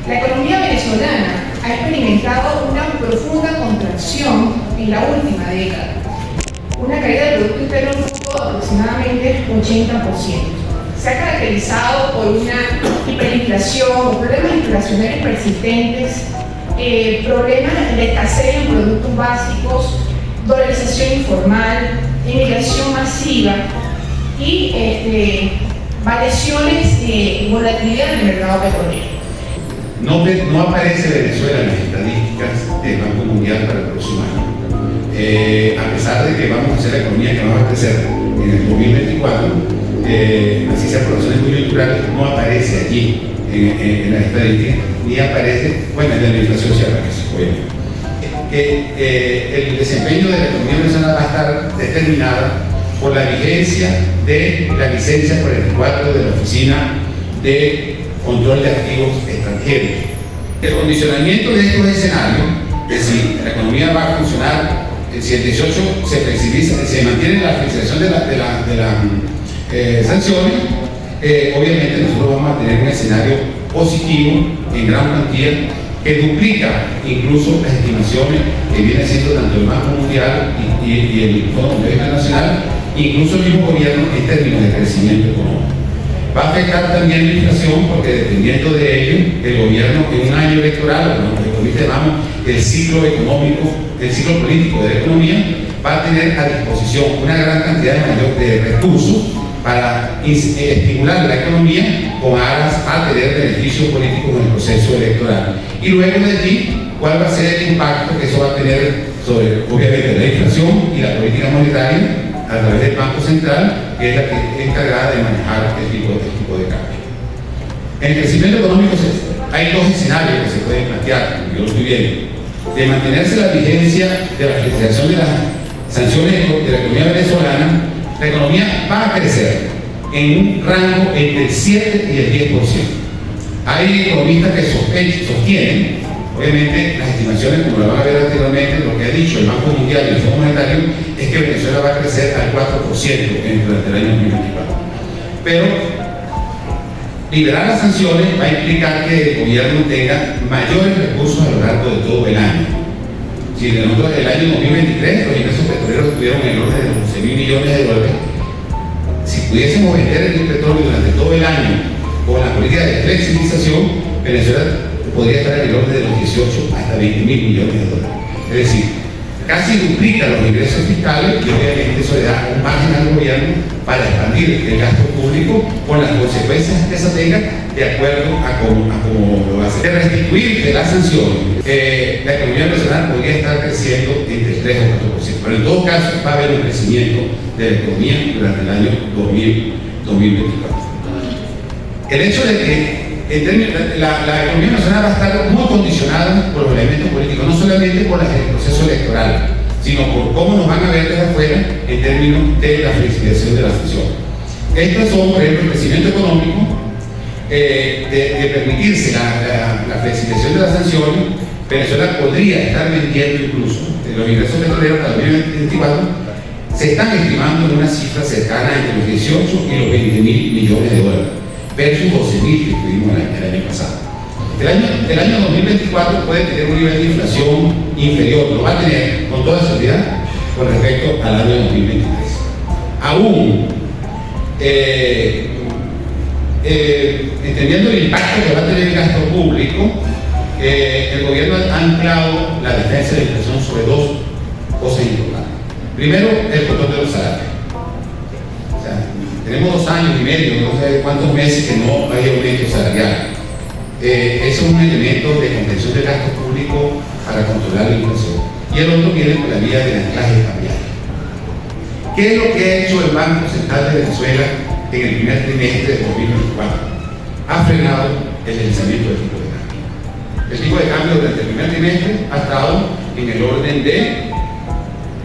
La economía venezolana ha experimentado una profunda contracción en la última década, una caída del Producto Interno Bruto de aproximadamente 80%. Se ha caracterizado por una hiperinflación, problemas inflacionarios persistentes, problemas de escasez en productos básicos, dolarización informal, emigración masiva y variaciones de volatilidad en el mercado petrolero. No aparece Venezuela en las estadísticas del Banco Mundial para el próximo año. A pesar de que vamos a hacer la economía que va a crecer en el 2024, así sea por razones coyunturales, no aparece allí en las estadísticas, ni aparece, bueno, en la inflación se aparece, obviamente. El desempeño de la economía venezolana va a estar determinada por la vigencia de la licencia 44 de la Oficina de Control de Activos Extranjeros. El condicionamiento de estos escenarios, es decir, la economía va a funcionar, si el 18 se flexibiliza, se mantiene la flexibilización de las sanciones, obviamente nosotros vamos a tener un escenario positivo en gran cuantía que duplica incluso las estimaciones que viene haciendo tanto el Banco Mundial y el Fondo Monetario Internacional, incluso el mismo gobierno en términos de crecimiento económico. Va a afectar también la inflación porque dependiendo de ello, el gobierno en un año electoral, o lo que ahorita llamamos el ciclo económico, el ciclo político de la economía, va a tener a disposición una gran cantidad de recursos para estimular la economía con aras a tener beneficios políticos en el proceso electoral. Y luego de allí, ¿cuál va a ser el impacto que eso va a tener sobre, obviamente, la inflación y la política monetaria a través del Banco Central, que es la que es encargada de manejar el tipo de cambio? En el crecimiento económico hay dos escenarios que se pueden plantear, yo lo estoy viendo. De mantenerse la vigencia de la flexibilización de las sanciones de la economía venezolana, la economía va a crecer en un rango entre el 7 y el 10%. Hay economistas que sostienen, obviamente, las estimaciones, como lo van a ver anteriormente, lo que ha dicho el Banco Mundial y el Fondo Monetario, es que Venezuela va a crecer al 4% durante el año 2024. Pero liberar las sanciones va a implicar que el gobierno tenga mayores recursos a lo largo de todo el año. Si nosotros en el año 2023 los ingresos petroleros estuvieron en el orden de 11.000 millones de dólares, si pudiésemos vender el petróleo durante todo el año con la política de flexibilización, Venezuela podría estar en el orden de los 18 hasta 20.000 millones de dólares. Es decir, casi duplica los ingresos fiscales y obviamente eso le da un margen al gobierno para expandir el gasto público con las consecuencias que eso tenga de acuerdo a cómo lo hace. De restituir de las sanciones, la economía venezolana podría estar creciendo entre el 3 o 4%, pero en todo caso va a haber un crecimiento de la economía durante el año 2024. El hecho de que la economía nacional va a estar muy condicionada por los elementos políticos, no solamente por el proceso electoral, sino por cómo nos van a ver desde afuera en términos de la flexibilización de la sanción. Estos son, por ejemplo, el crecimiento económico, de permitirse la flexibilización de las sanciones. Venezuela podría estar vendiendo incluso los ingresos petroleros para 2024, se están estimando en una cifra cercana entre los 18 y los 20.000 millones de dólares. Versus 12.000 que tuvimos el año pasado. El año 2024 puede tener un nivel de inflación inferior, lo va a tener con toda seguridad con respecto al año 2023. Aún entendiendo el impacto que va a tener el gasto público, el gobierno ha anclado la defensa de la inflación sobre dos cosas importantes. Primero, el control de los salarios. Tenemos 2 años y medio, no sé cuántos meses que no hay aumento salarial. Eso es un elemento de contención del gasto público para controlar la inflación. Y el otro viene por la vía del anclaje cambiario. ¿Qué es lo que ha hecho el Banco Central de Venezuela en el primer trimestre de 2024? Ha frenado el deslizamiento del tipo de cambio. El tipo de cambio durante el primer trimestre ha estado en el orden de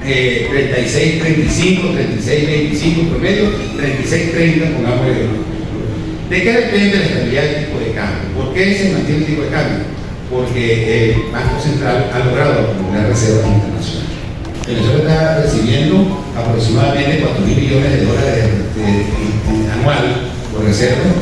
36.35, 36.25 promedio, 36.30 pongamos el. ¿De qué depende la estabilidad del tipo de cambio? ¿Por qué se mantiene el tipo de cambio? Porque el Banco Central ha logrado acumular reservas internacionales. Venezuela está recibiendo aproximadamente 4.000 millones de dólares anual por reservas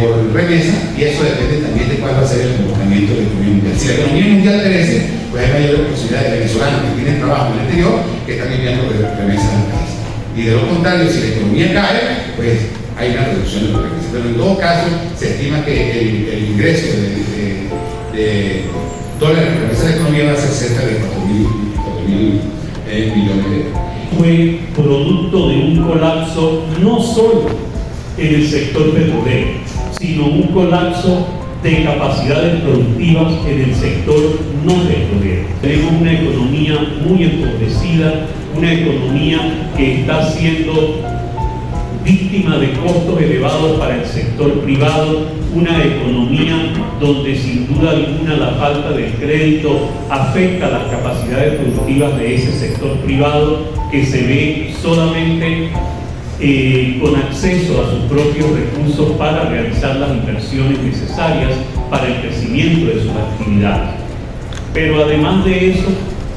por remesa, y eso depende también de cuál va a ser el comportamiento de la economía mundial. Si la economía mundial crece, pues hay mayor posibilidad de venezolanos que tienen trabajo en el exterior que están enviando remesas al país. Y de lo contrario, si la economía cae, pues hay una reducción de los remesas. Pero en todo caso, se estima que el ingreso de dólares por remesa de la economía va a ser cerca de 4.000 millones de euros. Fue producto de un colapso no solo en el sector petrolero, sino un colapso de capacidades productivas en el sector no petrolero. Tenemos una economía muy empobrecida, una economía que está siendo víctima de costos elevados para el sector privado, una economía donde sin duda alguna la falta de crédito afecta las capacidades productivas de ese sector privado, que se ve solamente con acceso a sus propios recursos para realizar las inversiones necesarias para el crecimiento de sus actividades. Pero además de eso,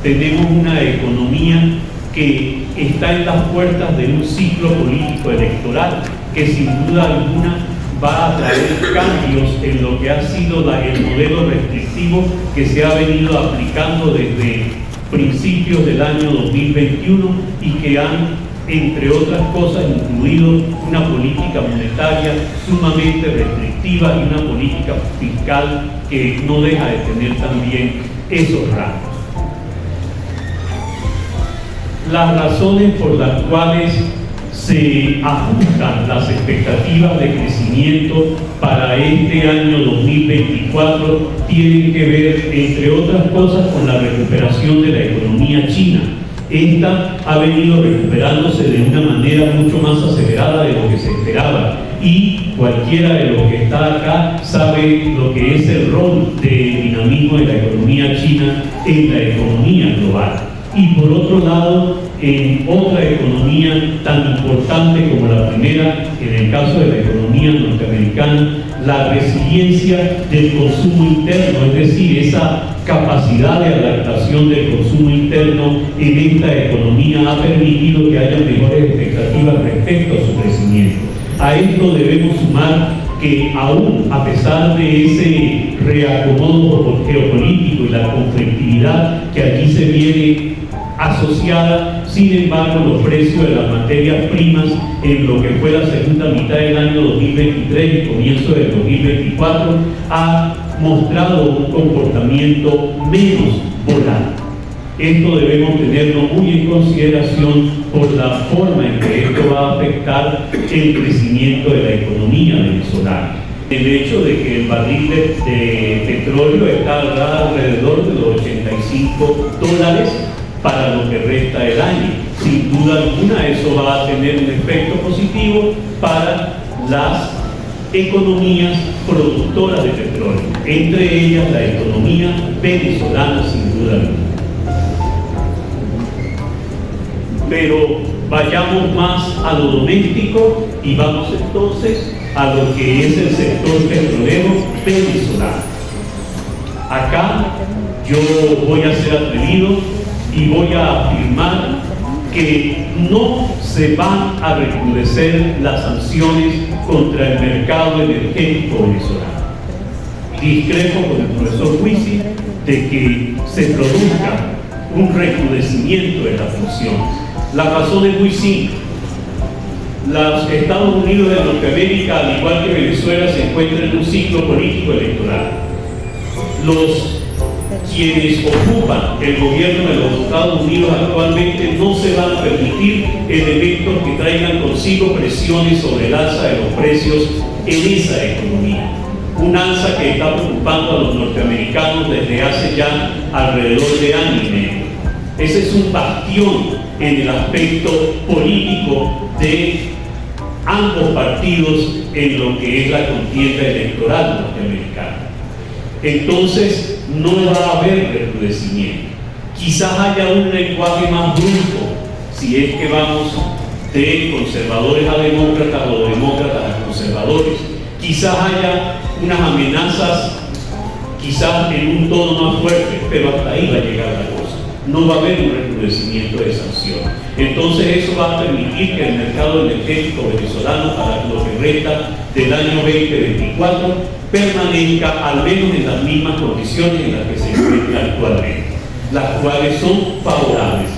tenemos una economía que está en las puertas de un ciclo político electoral que sin duda alguna va a traer cambios en lo que ha sido el modelo restrictivo que se ha venido aplicando desde principios del año 2021 y que han, entre otras cosas, incluido una política monetaria sumamente restrictiva y una política fiscal que no deja de tener también esos rasgos. Las razones por las cuales se ajustan las expectativas de crecimiento para este año 2024 tienen que ver, entre otras cosas, con la recuperación de la economía china. Esta ha venido recuperándose de una manera mucho más acelerada de lo que se esperaba, y cualquiera de los que está acá sabe lo que es el rol de dinamismo de la economía china en la economía global. Y por otro lado, en otra economía tan importante como la primera, en el caso de la economía norteamericana, la resiliencia del consumo interno, es decir, esa capacidad de adaptación del consumo interno en esta economía ha permitido que haya mejores expectativas respecto a su crecimiento. A esto debemos sumar que aún a pesar de ese reacomodo geopolítico y la conflictividad que allí se viene asociada, sin embargo, los precios de las materias primas en lo que fue la segunda mitad del año 2023 y comienzo del 2024 ha mostrado un comportamiento menos volátil. Esto debemos tenerlo muy en consideración por la forma en que esto va a afectar el crecimiento de la economía venezolana. El hecho de que el barril de petróleo está alrededor de los $85 para lo que resta del año. Sin duda alguna eso va a tener un efecto positivo para las economías productoras de petróleo, entre ellas la economía venezolana, sin duda alguna. Pero vayamos más a lo doméstico y vamos entonces a lo que es el sector petrolero venezolano. Acá yo voy a ser atrevido y voy a afirmar que no se van a recrudecer las sanciones contra el mercado energético venezolano. Discrepo con el profesor Huisi de que se produzca un recrudecimiento de las sanciones. La razón es muy simple. Los Estados Unidos de Norteamérica, al igual que Venezuela, se encuentran en un ciclo político electoral. Quienes ocupan el gobierno de los Estados Unidos actualmente no se van a permitir elementos que traigan consigo presiones sobre el alza de los precios en esa economía. Un alza que está preocupando a los norteamericanos desde hace ya alrededor de año y medio. Ese es un bastión en el aspecto político de ambos partidos en lo que es la contienda electoral norteamericana. Entonces, no va a haber recrudecimiento. Quizás haya un lenguaje más brusco, si es que vamos de conservadores a demócratas o de demócratas a conservadores. Quizás haya unas amenazas, quizás en un tono más fuerte, pero hasta ahí va a llegar la cosa. no va a haber un recrudecimiento de sanción. Entonces eso va a permitir que el mercado energético venezolano para lo que resta del año 2024 permanezca al menos en las mismas condiciones en las que se encuentra actualmente, las cuales son favorables.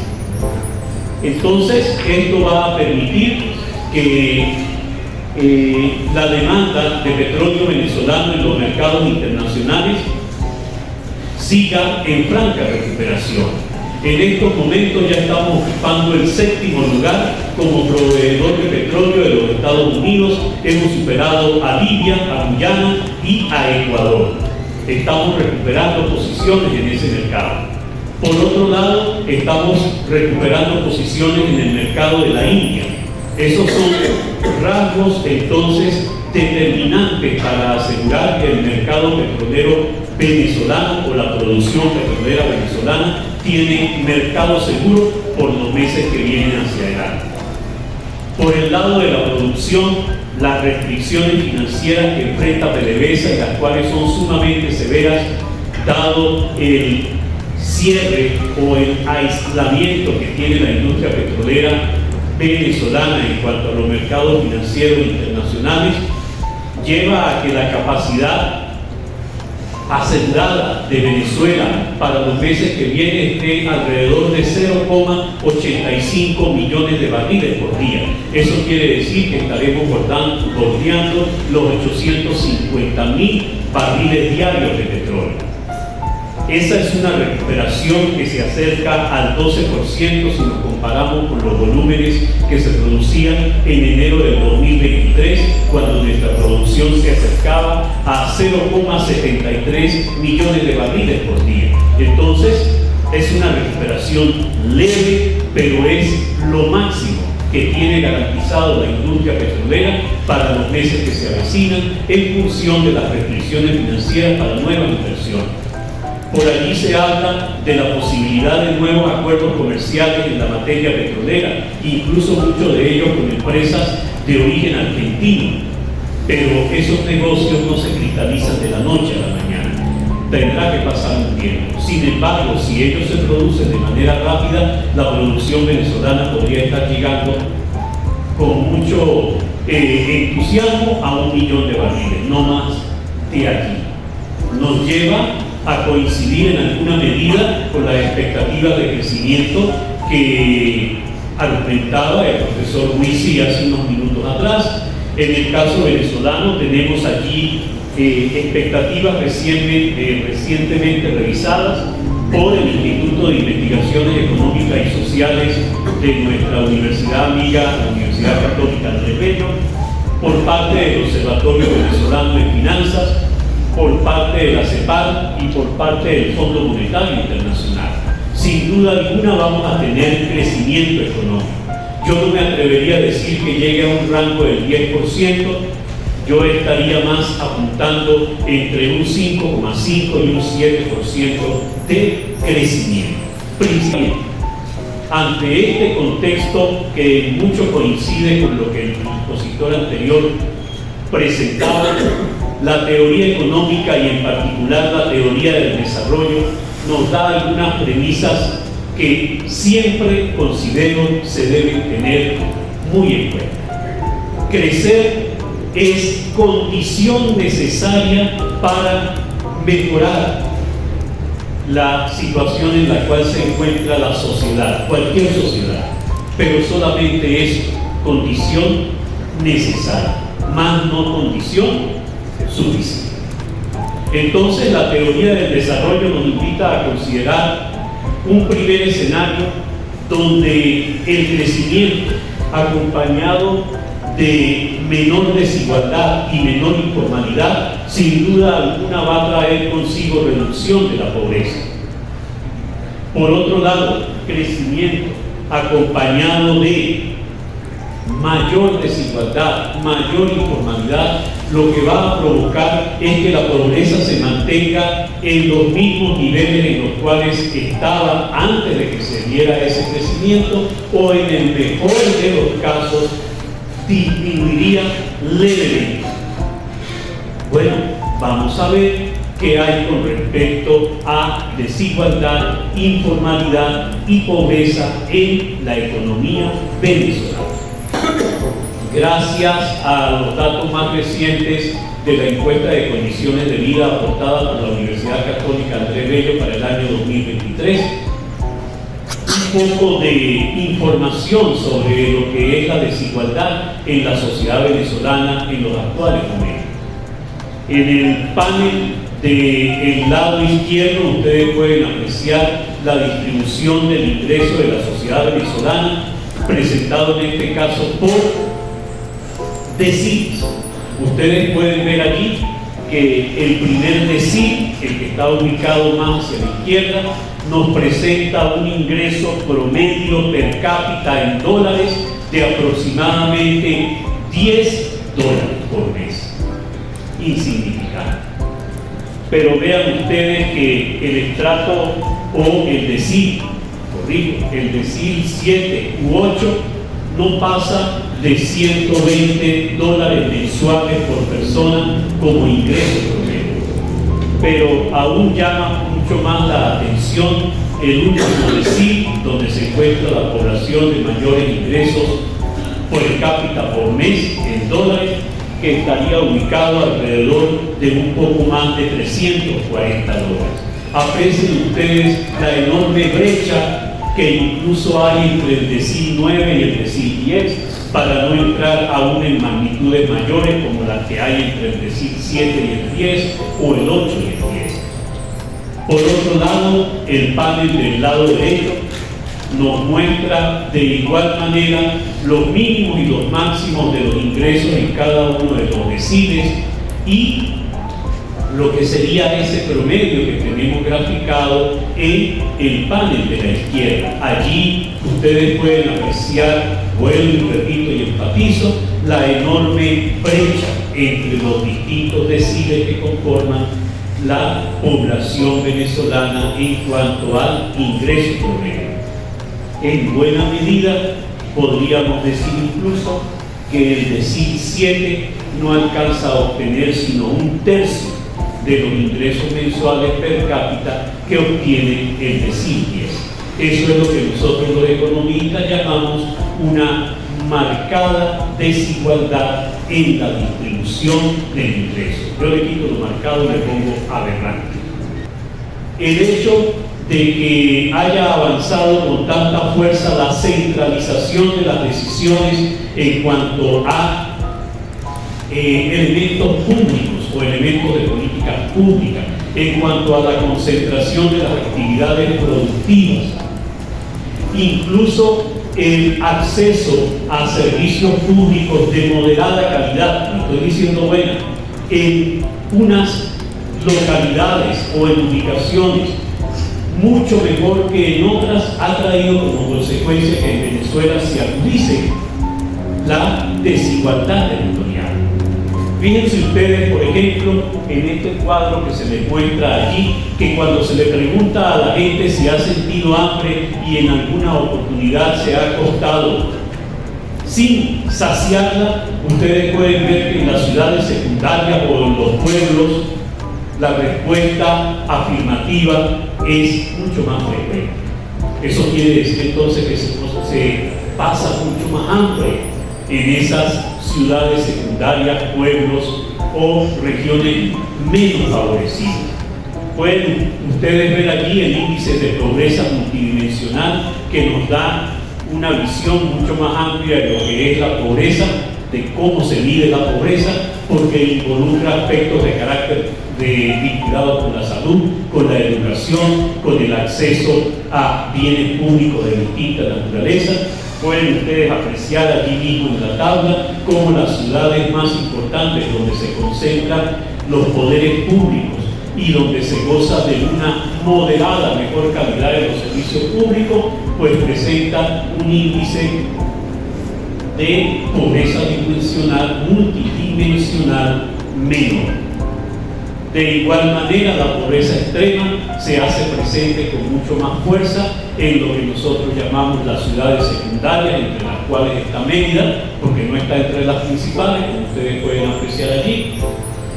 Entonces esto va a permitir que la demanda de petróleo venezolano en los mercados internacionales siga en franca recuperación. En estos momentos ya estamos ocupando el 7º lugar como proveedor de petróleo de los Estados Unidos. Hemos superado a Libia, a Guyana y a Ecuador. Estamos recuperando posiciones en ese mercado. Por otro lado, estamos recuperando posiciones en el mercado de la India. Esos son rasgos entonces determinantes para asegurar que el mercado petrolero venezolano o la producción petrolera venezolana tiene mercado seguro por los meses que vienen hacia adelante. Por el lado de la producción, las restricciones financieras que enfrenta PDVSA y las cuales son sumamente severas dado el cierre o el aislamiento que tiene la industria petrolera venezolana en cuanto a los mercados financieros internacionales, lleva a que la capacidad asegurada de Venezuela para los meses que vienen esté alrededor de 0,85 millones de barriles por día. Eso quiere decir que estaremos bordeando los 850.000 barriles diarios de petróleo. Esa es una recuperación que se acerca al 12% si nos comparamos con los volúmenes que se producían en enero del 2023, cuando nuestra producción se acercaba a 0,73 millones de barriles por día. Entonces, es una recuperación leve, pero es lo máximo que tiene garantizado la industria petrolera para los meses que se avecinan en función de las restricciones financieras para nuevas inversiones. Por allí se habla de la posibilidad de nuevos acuerdos comerciales en la materia petrolera, incluso muchos de ellos con empresas de origen argentino, pero esos negocios no se cristalizan de la noche a la mañana. Tendrá que pasar un tiempo. Sin embargo, si ellos se producen de manera rápida, la producción venezolana podría estar llegando con mucho entusiasmo a 1 millón de barriles, no más de aquí. Nos lleva a coincidir en alguna medida con las expectativas de crecimiento que argumentaba el profesor Huisi hace unos minutos atrás. En el caso venezolano tenemos allí expectativas recientemente revisadas por el Instituto de Investigaciones Económicas y Sociales de nuestra universidad amiga, la Universidad Católica Andrés Bello, por parte del Observatorio Venezolano de Finanzas, por parte de la CEPAL y por parte del Fondo Monetario Internacional. Sin duda alguna vamos a tener crecimiento económico. Yo no me atrevería a decir que llegue a un rango del 10%, yo estaría más apuntando entre un 5,5 y un 7% de crecimiento. Principalmente, ante este contexto que mucho coincide con lo que el expositor anterior presentaba, la teoría económica y en particular la teoría del desarrollo nos da algunas premisas que siempre considero se deben tener muy en cuenta. Crecer es condición necesaria para mejorar la situación en la cual se encuentra la sociedad, cualquier sociedad, pero solamente es condición necesaria, más no condición suficiente. Entonces la teoría del desarrollo nos invita a considerar un primer escenario donde el crecimiento acompañado de menor desigualdad y menor informalidad sin duda alguna va a traer consigo reducción de la pobreza. Por otro lado, crecimiento acompañado de mayor desigualdad, mayor informalidad, lo que va a provocar es que la pobreza se mantenga en los mismos niveles en los cuales estaba antes de que se diera ese crecimiento, o en el mejor de los casos disminuiría levemente. Bueno, vamos a ver que hay con respecto a desigualdad, informalidad y pobreza en la economía venezolana. Gracias a los datos más recientes de la encuesta de condiciones de vida aportada por la Universidad Católica Andrés Bello para el año 2023, un poco de información sobre lo que es la desigualdad en la sociedad venezolana en los actuales momentos. En el panel del lado izquierdo ustedes pueden apreciar la distribución del ingreso de la sociedad venezolana, presentado en este caso por deciles. Ustedes pueden ver allí que el primer decil, el que está ubicado más hacia la izquierda, nos presenta un ingreso promedio per cápita en dólares de aproximadamente $10 por mes. Insignificante. Pero vean ustedes que el estrato o el decil, el decil 7 u 8 no pasa de $120 mensuales por persona como ingreso promedio. Pero aún llama mucho más la atención el último decil, donde se encuentra la población de mayores ingresos por cápita por mes en dólares, que estaría ubicado alrededor de un poco más de $340. Aprecien ustedes la enorme brecha que incluso hay entre el decil 9 y el decil 10, para no entrar aún en magnitudes mayores como las que hay entre el decil 7 y el 10 o el 8 y el 10. Por otro lado, el panel del lado derecho nos muestra de igual manera los mínimos y los máximos de los ingresos en cada uno de los deciles y lo que sería ese promedio que tenemos graficado en el panel de la izquierda. Allí ustedes pueden apreciar, vuelvo y repito y enfatizo, la enorme brecha entre los distintos deciles que conforman la población venezolana en cuanto al ingreso promedio. En buena medida podríamos decir incluso que el decil 7 no alcanza a obtener sino un tercio de los ingresos mensuales per cápita que obtiene el decil 10. Eso es lo que nosotros los economistas llamamos una marcada desigualdad en la distribución del ingreso. Yo le quito lo marcado y le pongo aberrante. El hecho de que haya avanzado con tanta fuerza la centralización de las decisiones en cuanto a elementos públicos o elementos de políticas públicas, en cuanto a la concentración de las actividades productivas, incluso el acceso a servicios públicos de moderada calidad, no estoy diciendo buena, en unas localidades o en ubicaciones mucho mejor que en otras, ha traído como consecuencia que en Venezuela se agudice la desigualdad territorial. Fíjense ustedes, por ejemplo, en este cuadro que se les muestra allí, que cuando se le pregunta a la gente si ha sentido hambre y en alguna oportunidad se ha acostado sin saciarla, ustedes pueden ver que en las ciudades secundarias o en los pueblos la respuesta afirmativa es mucho más frecuente. Eso quiere decir entonces que se pasa mucho más hambre en esas ciudades secundarias, pueblos o regiones menos favorecidas. Pueden ustedes ver aquí el índice de pobreza multidimensional que nos da una visión mucho más amplia de lo que es la pobreza, de cómo se mide la pobreza, porque involucra aspectos de carácter vinculados con la salud, con la educación, con el acceso a bienes públicos de distinta naturaleza. Pueden ustedes apreciar allí mismo en la tabla cómo las ciudades más importantes donde se concentran los poderes públicos y donde se goza de una moderada mejor calidad de los servicios públicos, pues presentan un índice de pobreza multidimensional menor. De igual manera, la pobreza extrema se hace presente con mucho más fuerza en lo que nosotros llamamos las ciudades secundarias, entre las cuales está Mérida, porque no está entre las principales, como ustedes pueden apreciar allí,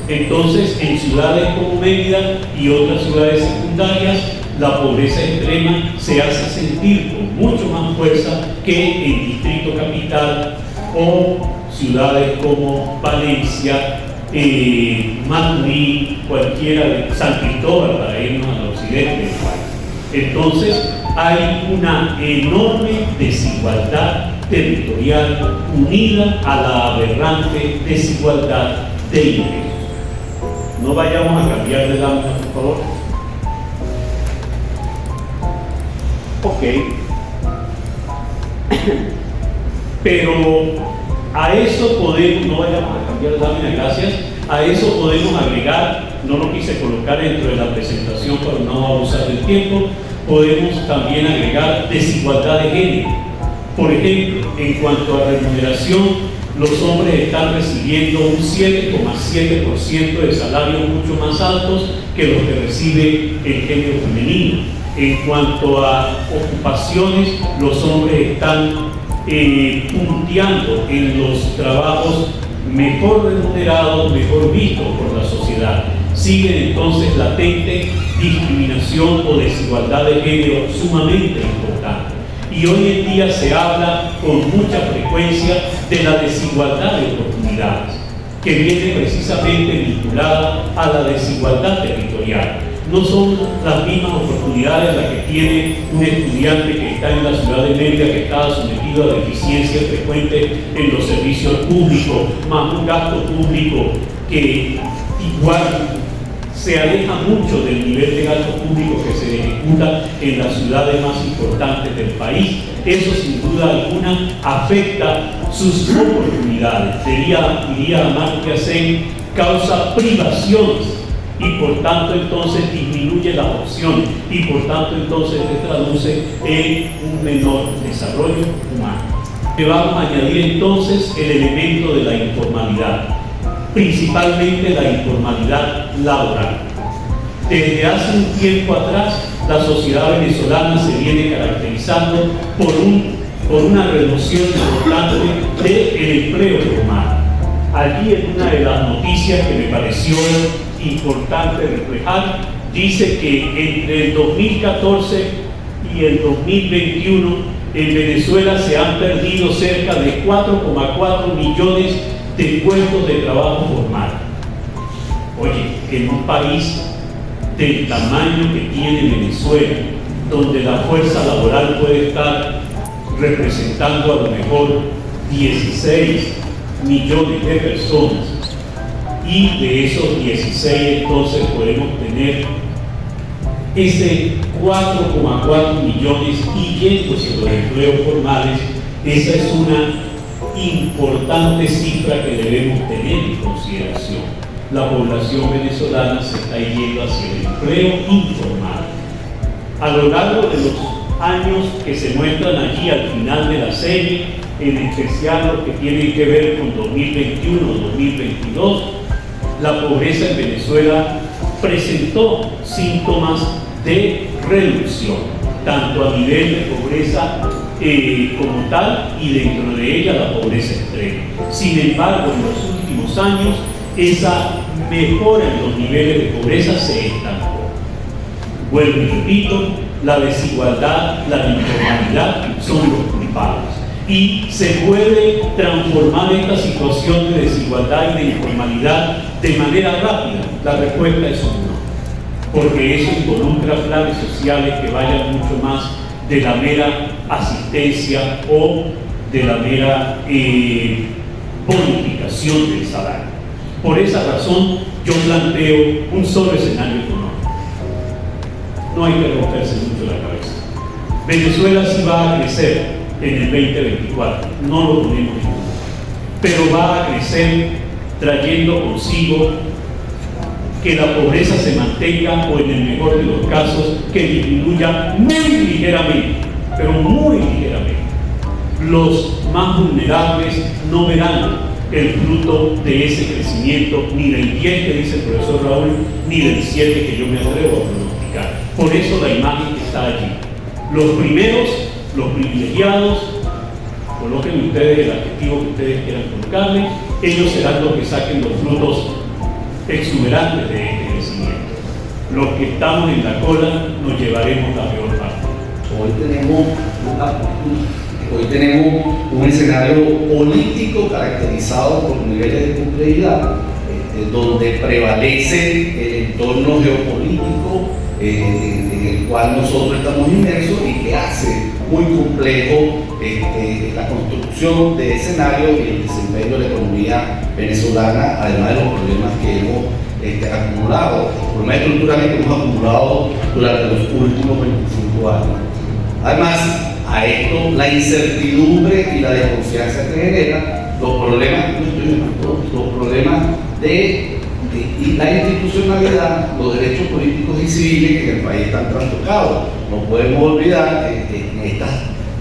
Entonces, en ciudades como Mérida y otras ciudades secundarias, la pobreza extrema se hace sentir con mucho más fuerza que en Distrito Capital o ciudades como Valencia, Maturín, cualquiera de San Cristóbal, para irnos al occidente del país. Entonces, hay una enorme desigualdad territorial unida a la aberrante desigualdad de ingresos. No vayamos a cambiar de lámina, por favor. Ok. Pero a eso podemos, no vayamos a cambiar de lámina, gracias. A eso podemos agregar, no lo quise colocar dentro de la presentación para no abusar del tiempo, podemos también agregar desigualdad de género. Por ejemplo, en cuanto a remuneración, los hombres están recibiendo un 7,7% de salarios mucho más altos que los que recibe el género femenino. En cuanto a ocupaciones, los hombres están punteando en los trabajos mejor remunerados, mejor vistos por la sociedad. Sigue entonces latente discriminación o desigualdad de género sumamente importante. Y hoy en día se habla con mucha frecuencia de la desigualdad de oportunidades, que viene precisamente vinculada a la desigualdad territorial. No son las mismas oportunidades las que tiene un estudiante que está en la ciudad de Mérida, que está sometido a deficiencia frecuente en los servicios públicos, más un gasto público que igual se aleja mucho del nivel de gasto público que se ejecuta en las ciudades más importantes del país. Eso sin duda alguna afecta sus oportunidades. Diría Amartya Sen, causa privaciones y por tanto entonces disminuye las opciones y por tanto entonces se traduce en un menor desarrollo humano. Le vamos a añadir entonces el elemento de la informalidad, principalmente la informalidad laboral. Desde hace un tiempo atrás, la sociedad venezolana se viene caracterizando por una reducción importante del empleo formal. Allí en una de las noticias que me pareció importante reflejar, dice que entre el 2014 y el 2021 en Venezuela se han perdido cerca de 4,4 millones de puestos de trabajo formal. Oye, en un país del tamaño que tiene Venezuela, donde la fuerza laboral puede estar representando a lo mejor 16 millones de personas, y de esos 16 entonces podemos tener ese 4,4 millones y yéndose los empleos formales. Esa es una importante cifra que debemos tener en consideración. La población venezolana se está yendo hacia el empleo informal. A lo largo de los años que se muestran allí al final de la serie, en especial los que tienen que ver con 2021-2022, la pobreza en Venezuela presentó síntomas de reducción, tanto a nivel de pobreza como tal y dentro de ella la pobreza extrema. Sin embargo, en los últimos años, esa mejora en los niveles de pobreza se estancó. Vuelvo y repito, la desigualdad, la informalidad son los culpables. Y se puede transformar esta situación de desigualdad y de informalidad de manera rápida. La respuesta es un no, porque eso involucra planes sociales que vayan mucho más de la mera asistencia o de la mera bonificación del salario. Por esa razón, yo planteo un solo escenario económico. No hay que romperse mucho la cabeza. Venezuela sí va a crecer en el 2024, no lo ponemos en duda, pero va a crecer trayendo consigo que la pobreza se mantenga o en el mejor de los casos que disminuya muy ligeramente, pero muy ligeramente. Los más vulnerables no verán el fruto de ese crecimiento, ni del 10 que dice el profesor Raúl, ni del 7 que yo me atrevo a pronosticar. Por eso la imagen que está allí. Los primeros, los privilegiados, coloquen ustedes el adjetivo que ustedes quieran colocarle, ellos serán los que saquen los frutos exuberantes de este crecimiento. Los que estamos en la cola nos llevaremos la peor parte. Hoy tenemos un escenario político caracterizado por niveles de complejidad, donde prevalece el entorno geopolítico en el cual nosotros estamos inmersos y que hace muy complejo la construcción de escenario y el desempeño de la economía venezolana, además de los problemas que hemos acumulado, los problemas estructurales que hemos acumulado durante los últimos 25 años. Además, a esto la incertidumbre y la desconfianza que genera los problemas de la institucionalidad, los derechos políticos y civiles que en el país están trastocados. No podemos olvidar que en estas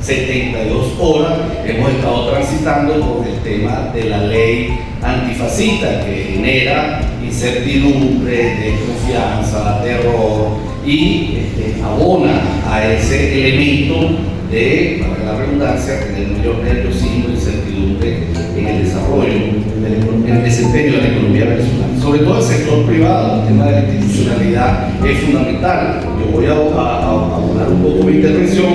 72 horas hemos estado transitando por el tema de la ley antifascista que genera incertidumbre, desconfianza, terror y abona a ese elemento de, para la redundancia, tener mayor nerviosismo e incertidumbre en el desarrollo, en el desempeño de la economía venezolana. Sobre todo el sector privado, el tema de la institucionalidad es fundamental. Yo voy a abonar un poco mi intervención,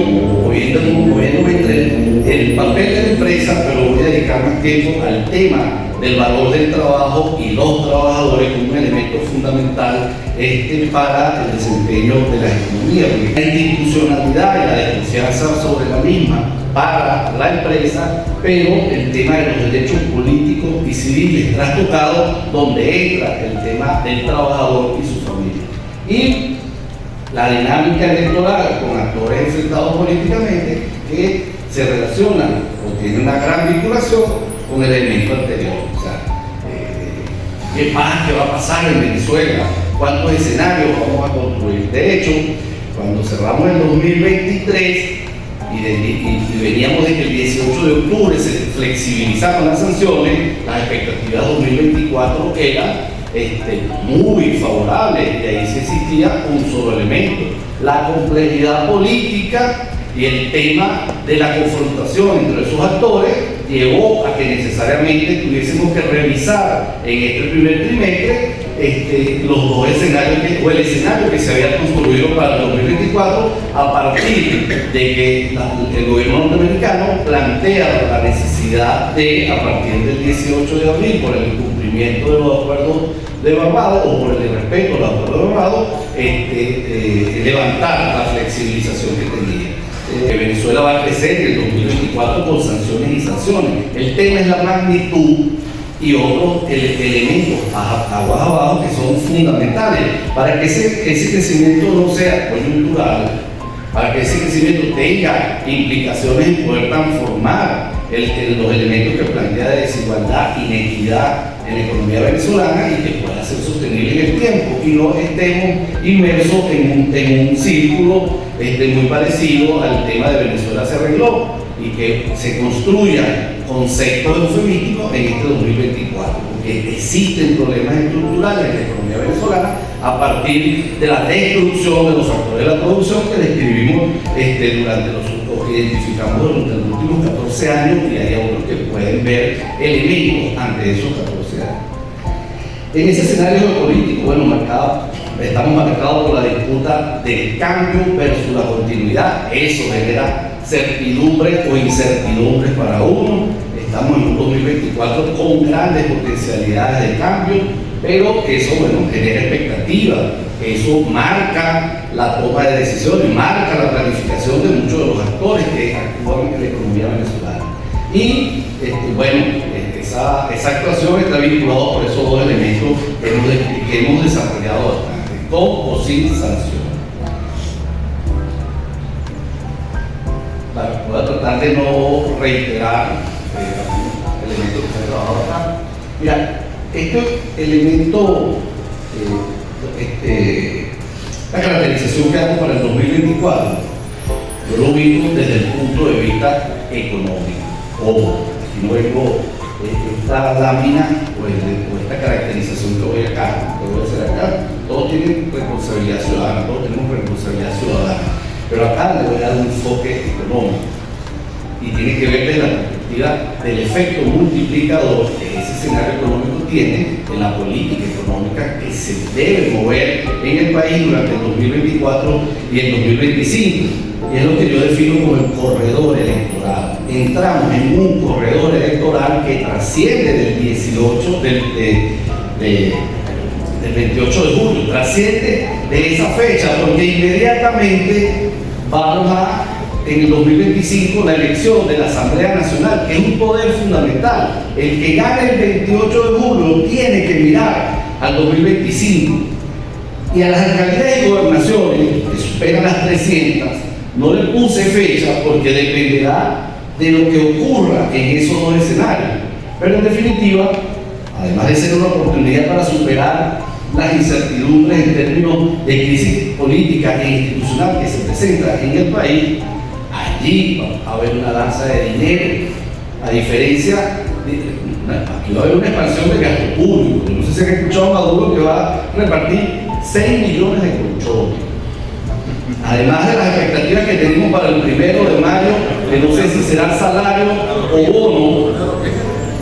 moviéndome entre el papel de la empresa, pero voy a dedicar más tiempo al tema del valor del trabajo y los trabajadores como un elemento fundamental para el desempeño de la economía, porque la institucionalidad y la desconfianza sobre la misma para la empresa, pero el tema de los derechos políticos y civiles trastocado, donde entra el tema del trabajador y su familia. Y la dinámica electoral con actores enfrentados políticamente que se relacionan o tienen una gran vinculación con el elemento anterior. O sea, ¿qué va a pasar en Venezuela? ¿Cuántos escenarios vamos a construir? De hecho, cuando cerramos el 2023 y veníamos de que el 18 de octubre se flexibilizaron las sanciones, las expectativas de 2024 eran muy favorables, y ahí sí existía un solo elemento: la complejidad política y el tema de la confrontación entre esos actores llevó a que necesariamente tuviésemos que revisar en este primer trimestre los dos escenarios o el escenario que se había construido para el 2024 a partir de que el gobierno norteamericano plantea la necesidad de, a partir del 18 de abril, por el incumplimiento de los acuerdos de Barbados o por el respeto a los acuerdos de Barbados, levantar la flexibilización que tenía. Venezuela va a crecer en el 2024 con sanciones y sanciones. El tema es la magnitud y otros elementos aguas abajo que son fundamentales para que ese crecimiento no sea coyuntural, para que ese crecimiento tenga implicaciones en poder transformar los elementos que plantea de desigualdad, inequidad en la economía venezolana y que pueda ser sostenible en el tiempo y no estemos inmersos en un círculo muy parecido al tema de Venezuela se arregló y que se construya conceptos eufemísticos en este 2024, porque existen problemas estructurales en la economía venezolana a partir de la destrucción de los factores de la producción que describimos o que identificamos durante los últimos 14 años, y hay otros que pueden ver elementos ante esos 14 años. En ese escenario político, bueno, estamos marcados por la disputa del cambio versus la continuidad. Eso genera certidumbre o incertidumbre para uno. Estamos en un 2024 con grandes potencialidades de cambio, pero eso, bueno, genera expectativas. Eso marca la toma de decisiones, marca la planificación de muchos de los actores que actúan en la economía venezolana. Y, esa actuación está vinculada por esos dos elementos que hemos desarrollado bastante, con o sin sanción. Voy a tratar de no reiterar elementos que se han trabajado acá. Mira, este elemento, la caracterización que hago para el 2024, yo lo ubico desde el punto de vista económico. Aquí no vengo esta lámina o esta caracterización que voy a hacer acá, todos tienen responsabilidad ciudadana, todos tenemos responsabilidad ciudadana, pero acá le voy a dar un enfoque económico. y tiene que ver desde la perspectiva del efecto multiplicador que ese escenario económico tiene en la política económica que se debe mover en el país durante el 2024 y el 2025. Y es lo que yo defino como el corredor electoral. Entramos en un corredor electoral que trasciende del 18, del 28 de julio, trasciende de esa fecha, porque inmediatamente vamos a, en el 2025, la elección de la Asamblea Nacional, que es un poder fundamental. El que gane el 28 de julio tiene que mirar al 2025. Y a las alcaldías y gobernaciones, que superan las 300, no le puse fecha porque dependerá de lo que ocurra en esos dos escenarios. Pero en definitiva, además de ser una oportunidad para superar las incertidumbres en términos de crisis política e institucional que se presenta en el país, allí va a haber una danza de dinero, a diferencia de, aquí va a haber una expansión de gasto público. Yo no sé si han escuchado a Maduro que va a repartir 6 millones de colchones. Además de las expectativas que tenemos para el 1 de mayo, que no sé si será salario o bono,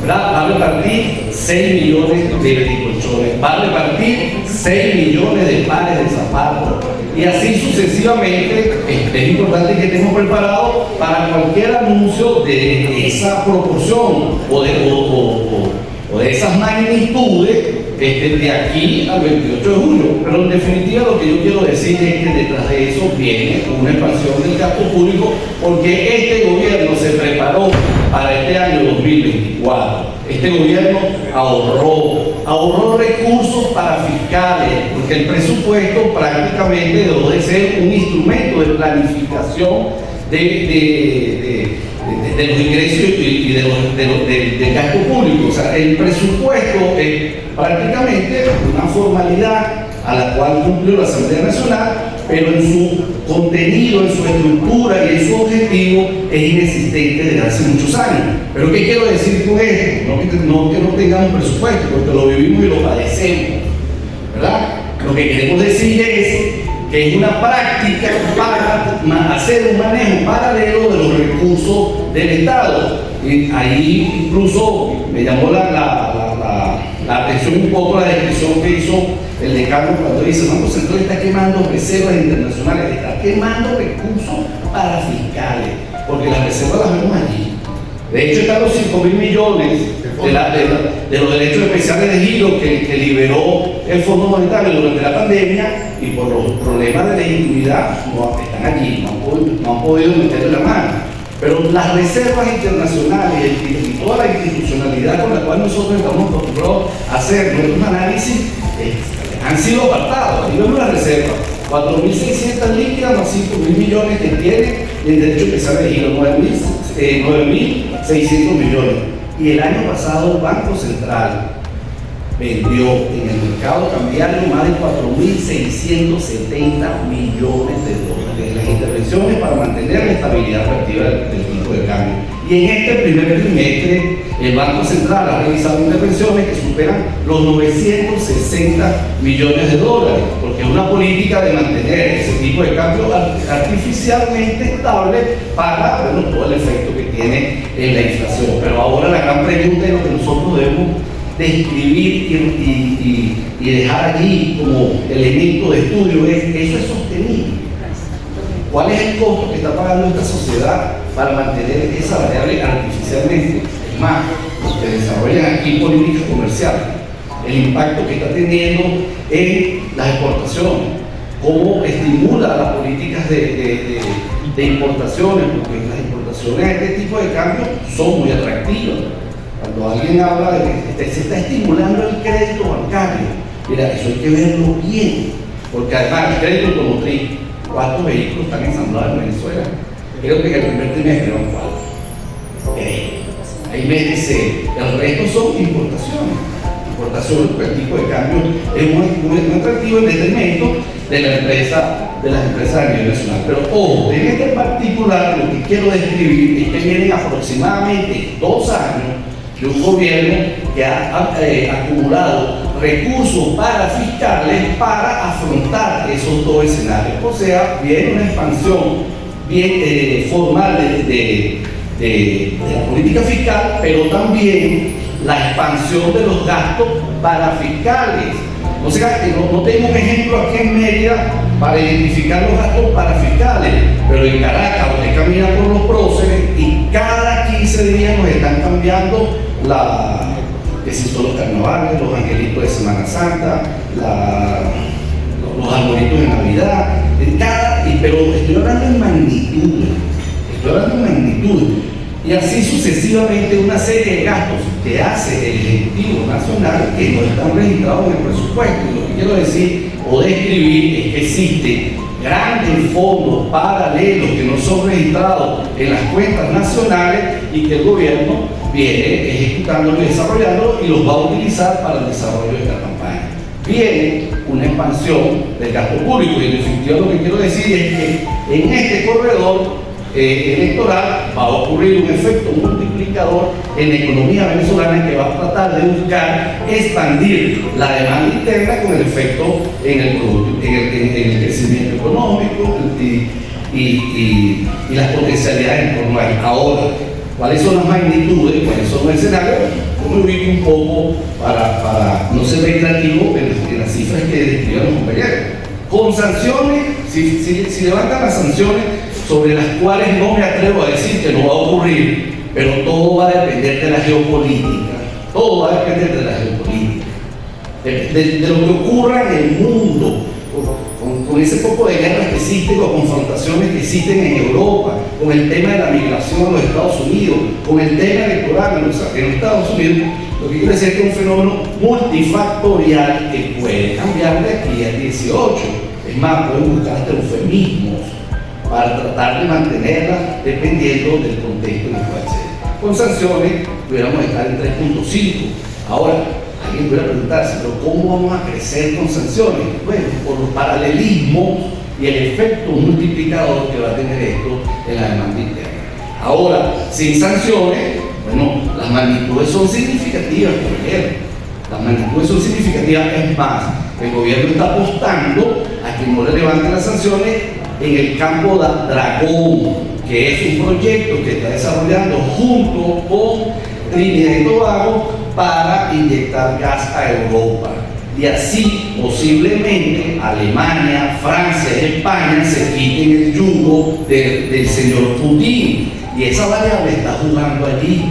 va a repartir 6 millones de colchones, va a repartir 6 millones de pares de zapatos, y así sucesivamente. Es importante que estemos preparados para cualquier anuncio de esa proporción o de esas magnitudes de aquí al 28 de julio. Pero en definitiva lo que yo quiero decir es que detrás de eso viene una expansión del gasto público, porque este gobierno se preparó para este año 2024. Este gobierno ahorró recursos para fiscales, porque el presupuesto prácticamente dejó de ser un instrumento de planificación de los ingresos y del gasto público. O sea, el presupuesto es prácticamente una formalidad a la cual cumplió la Asamblea Nacional, pero en su contenido, en su estructura y en su objetivo es inexistente desde hace muchos años. Pero ¿qué quiero decir con esto? No que no tengamos presupuesto, porque lo vivimos y lo padecemos, ¿verdad? Lo que queremos decir es que es una práctica para hacer un manejo paralelo de los recursos del Estado. Y ahí incluso me llamó la atención un poco la descripción que hizo el decano cuando dice: el Banco Central está quemando reservas internacionales, está quemando recursos para fiscales, porque las reservas las vemos allí. De hecho, están los 5.000 millones de los derechos especiales de giro que liberó el Fondo Monetario durante la pandemia, y por los problemas de legitimidad no están allí, no han podido meterle la mano. Pero las reservas internacionales y toda la institucionalidad con la cual nosotros estamos acostumbrados a hacer nuestros análisis han sido apartados. Ahí vemos las reservas: 4.600 líquidas más 5.000 millones que tiene el derecho especial de giro, 9.600 millones. Y el año pasado el Banco Central vendió en el mercado cambiario más de 4.670 millones de dólares en las intervenciones para mantener la estabilidad relativa del tipo de cambio. Y en este primer trimestre el Banco Central ha realizado intervenciones que superan los 960 millones de dólares, porque es una política de mantener ese tipo de cambio artificialmente estable para todo el efecto que tiene en la inflación. Pero ahora la gran pregunta es lo que nosotros debemos describir y dejar allí como elemento de estudio es: ¿eso es sostenible? ¿Cuál es el costo que está pagando esta sociedad para mantener esa variable artificialmente? Es más, se desarrollan aquí políticas comerciales, el impacto que está teniendo en las exportaciones, cómo estimula las políticas de importaciones, porque las importaciones a este tipo de cambios son muy atractivas. Cuando alguien habla de que se está estimulando el crédito bancario, mira, eso hay que verlo bien, porque además el crédito automotriz, ¿cuántos vehículos están ensamblados en Venezuela? Creo que en el primer trimestre eran 4. Ahí métese, el resto son importaciones. Importaciones, porque el tipo de cambio es muy atractivo en detrimento de las empresas a nivel nacional. Pero ojo, en este particular lo que quiero describir es que vienen aproximadamente 2 años de un gobierno que ha acumulado recursos para fiscales para afrontar esos dos escenarios. O sea, viene una expansión bien formal de la política fiscal, pero también la expansión de los gastos parafiscales. O sea, que no tengo un ejemplo aquí en Mérida para identificar los gastos parafiscales, pero en Caracas usted camina por los próceres y cada 15 días nos están cambiando que si son los carnavales, los angelitos de Semana Santa, los arbolitos de Navidad, pero estoy hablando en magnitud, y así sucesivamente una serie de gastos que hace el Ejecutivo Nacional que no están registrados en el presupuesto. Y lo que quiero decir o describir es que existen grandes fondos paralelos que no son registrados en las cuentas nacionales y que el gobierno viene ejecutando y desarrollando y los va a utilizar para el desarrollo de esta campaña. Viene una expansión del gasto público y en definitiva lo que quiero decir es que en este corredor electoral va a ocurrir un efecto multiplicador en la economía venezolana que va a tratar de buscar expandir la demanda interna con el efecto en el crecimiento económico y las potencialidades en torno a él. Ahora, ¿cuáles son las magnitudes? ¿Cuáles son los escenarios? Yo me ubico un poco para no ser reiterativo en las cifras que describieron los compañeros. Con sanciones, si levantan las sanciones sobre las cuales no me atrevo a decir que no va a ocurrir, pero todo va a depender de la geopolítica. Todo va a depender de la geopolítica. De lo que ocurra en el mundo, con ese poco de guerras que existen, con confrontaciones que existen en Europa, con el tema de la migración a los Estados Unidos, con el tema electoral en los Estados Unidos. Lo que quiero decir es que es un fenómeno multifactorial que puede cambiar de aquí al 18. Es más, pueden buscar hasta eufemismos para tratar de mantenerla dependiendo del contexto en el cual se. Con sanciones pudiéramos estar en 3.5. Ahora, alguien puede preguntarse, ¿pero cómo vamos a crecer con sanciones? Bueno, por los paralelismos y el efecto multiplicador que va a tener esto en la demanda interna. Ahora, sin sanciones, bueno, las magnitudes son significativas, por ejemplo. Las magnitudes son significativas, es más, el gobierno está apostando a que no le levanten las sanciones en el campo de Dragón, que es un proyecto que está desarrollando junto con Trinidad y Tobago para inyectar gas a Europa. Y así, posiblemente, Alemania, Francia y España se quiten el yugo del señor Putin. Y esa variable está jugando allí.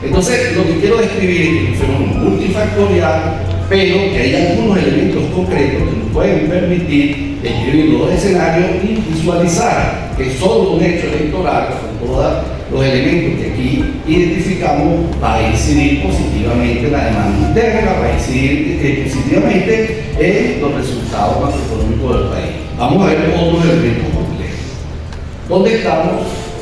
Entonces, lo que quiero describir es que es un fenómeno multifactorial, pero que hay algunos elementos concretos que nos pueden permitir describir los escenarios y visualizar que solo un hecho electoral, con todos los elementos que aquí identificamos, va a incidir positivamente en la demanda interna, va a incidir positivamente en los resultados macroeconómicos del país. Vamos a ver otros elementos complejos. ¿Dónde estamos?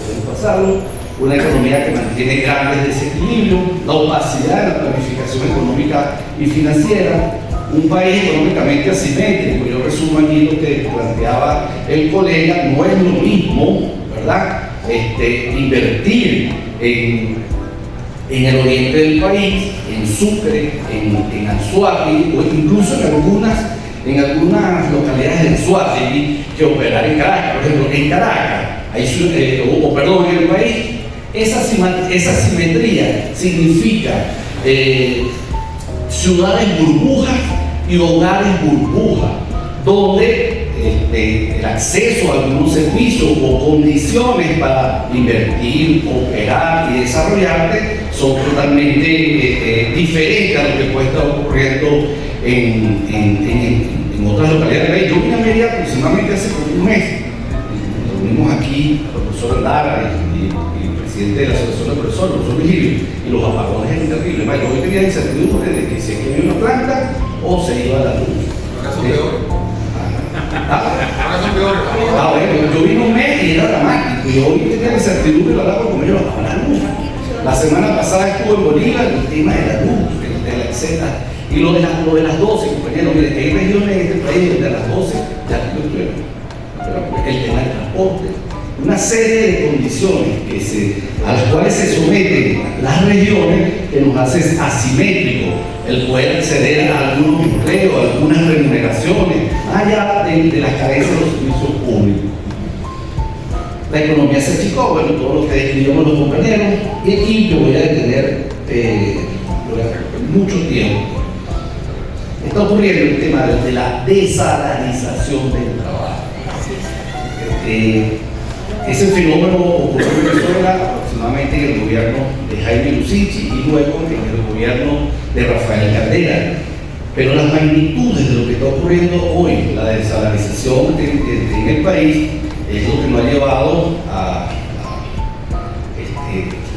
Podemos pasarlo. Una economía que mantiene grandes desequilibrios, la opacidad de la planificación económica y financiera, un país económicamente asimétrico. Yo resumo aquí lo que planteaba el colega, no es lo mismo, ¿verdad? Invertir en el oriente del país, en Sucre, en Anzoátegui, o incluso en algunas localidades de Anzoátegui, que operar en Caracas. Por ejemplo, en Caracas, en el país, esa simetría significa ciudades burbujas y hogares burbujas, donde el acceso a algunos servicios o condiciones para invertir, operar y desarrollarte son totalmente diferentes a lo que puede estar ocurriendo en otras localidades del país. Yo vine a Mérida aproximadamente hace como un mes. Nos reunimos aquí, el profesor Lara y el presidente de la Asociación de Profesores, el profesor Virgilio, y los apagones eran terribles. Yo hoy tenía incertidumbre de que si es que había una planta o se iba a la luz. Ahora son peores. Ahora son peores. Bueno, yo vine un mes y era dramático. Y hoy tenía incertidumbre y lo hablaba con ellos a la luz. La semana pasada estuvo en Bolívar el tema de la luz, de la etcétera. Y lo de las 12, compañeros, mire, hay regiones en este país donde a las 12 ya no llueve. El tema del transporte, una serie de condiciones a las cuales se someten las regiones que nos hacen asimétricos el poder acceder a algunos empleos, a algunas remuneraciones, allá de las carencias de los servicios públicos. La economía se achicó, bueno, todo lo que describimos los compañeros, y aquí yo voy a detener mucho tiempo. Está ocurriendo el tema de la desalarización del trabajo. Ese fenómeno ocurrió en Venezuela aproximadamente en el gobierno de Jaime Lucichi y luego en el gobierno de Rafael Caldera. Pero las magnitudes de lo que está ocurriendo hoy, la desalarización en el país, es lo que nos ha llevado a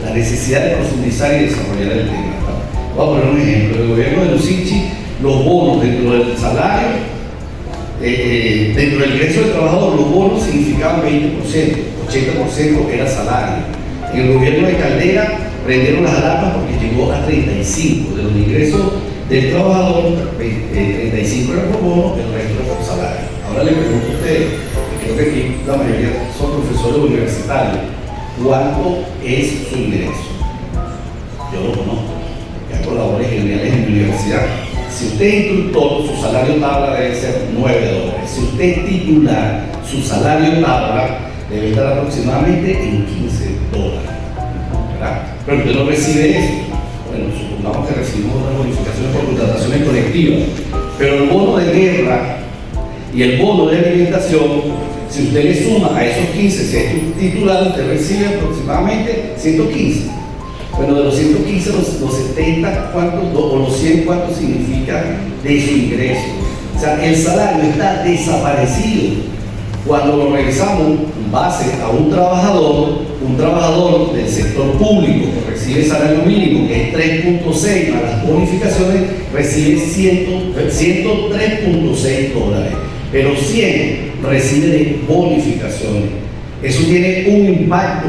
la necesidad de profundizar y desarrollar el tema. Voy a poner un ejemplo. El gobierno de Lucichi, los bonos dentro del salario, dentro del ingreso del trabajador, los bonos significaban 20%, 80% era salario. En el gobierno de Caldera prendieron las alarmas porque llegó a 35% de los ingresos del trabajador, 35 era por bono, el resto era por salario. Ahora le pregunto a ustedes, creo que aquí la mayoría son profesores universitarios, ¿cuánto es su ingreso? Yo lo conozco, que hago labores generales en mi universidad. Si usted es instructor, su salario tabla debe ser $9. Si usted es titular, su salario tabla debe estar aproximadamente en $15, ¿verdad? Pero usted no recibe eso. Bueno, supongamos que recibimos otras bonificaciones por contrataciones colectivas, pero el bono de guerra y el bono de alimentación, si usted le suma a esos 15, si es titular, usted recibe aproximadamente 115. Bueno, de los 115, los 70, ¿cuántos? O los 100, ¿cuánto significa de su ingreso? O sea, el salario está desaparecido. Cuando lo revisamos en base a un trabajador del sector público que recibe salario mínimo, que es 3.6 más las bonificaciones, recibe $103.6, pero 100 recibe de bonificaciones. Eso tiene un impacto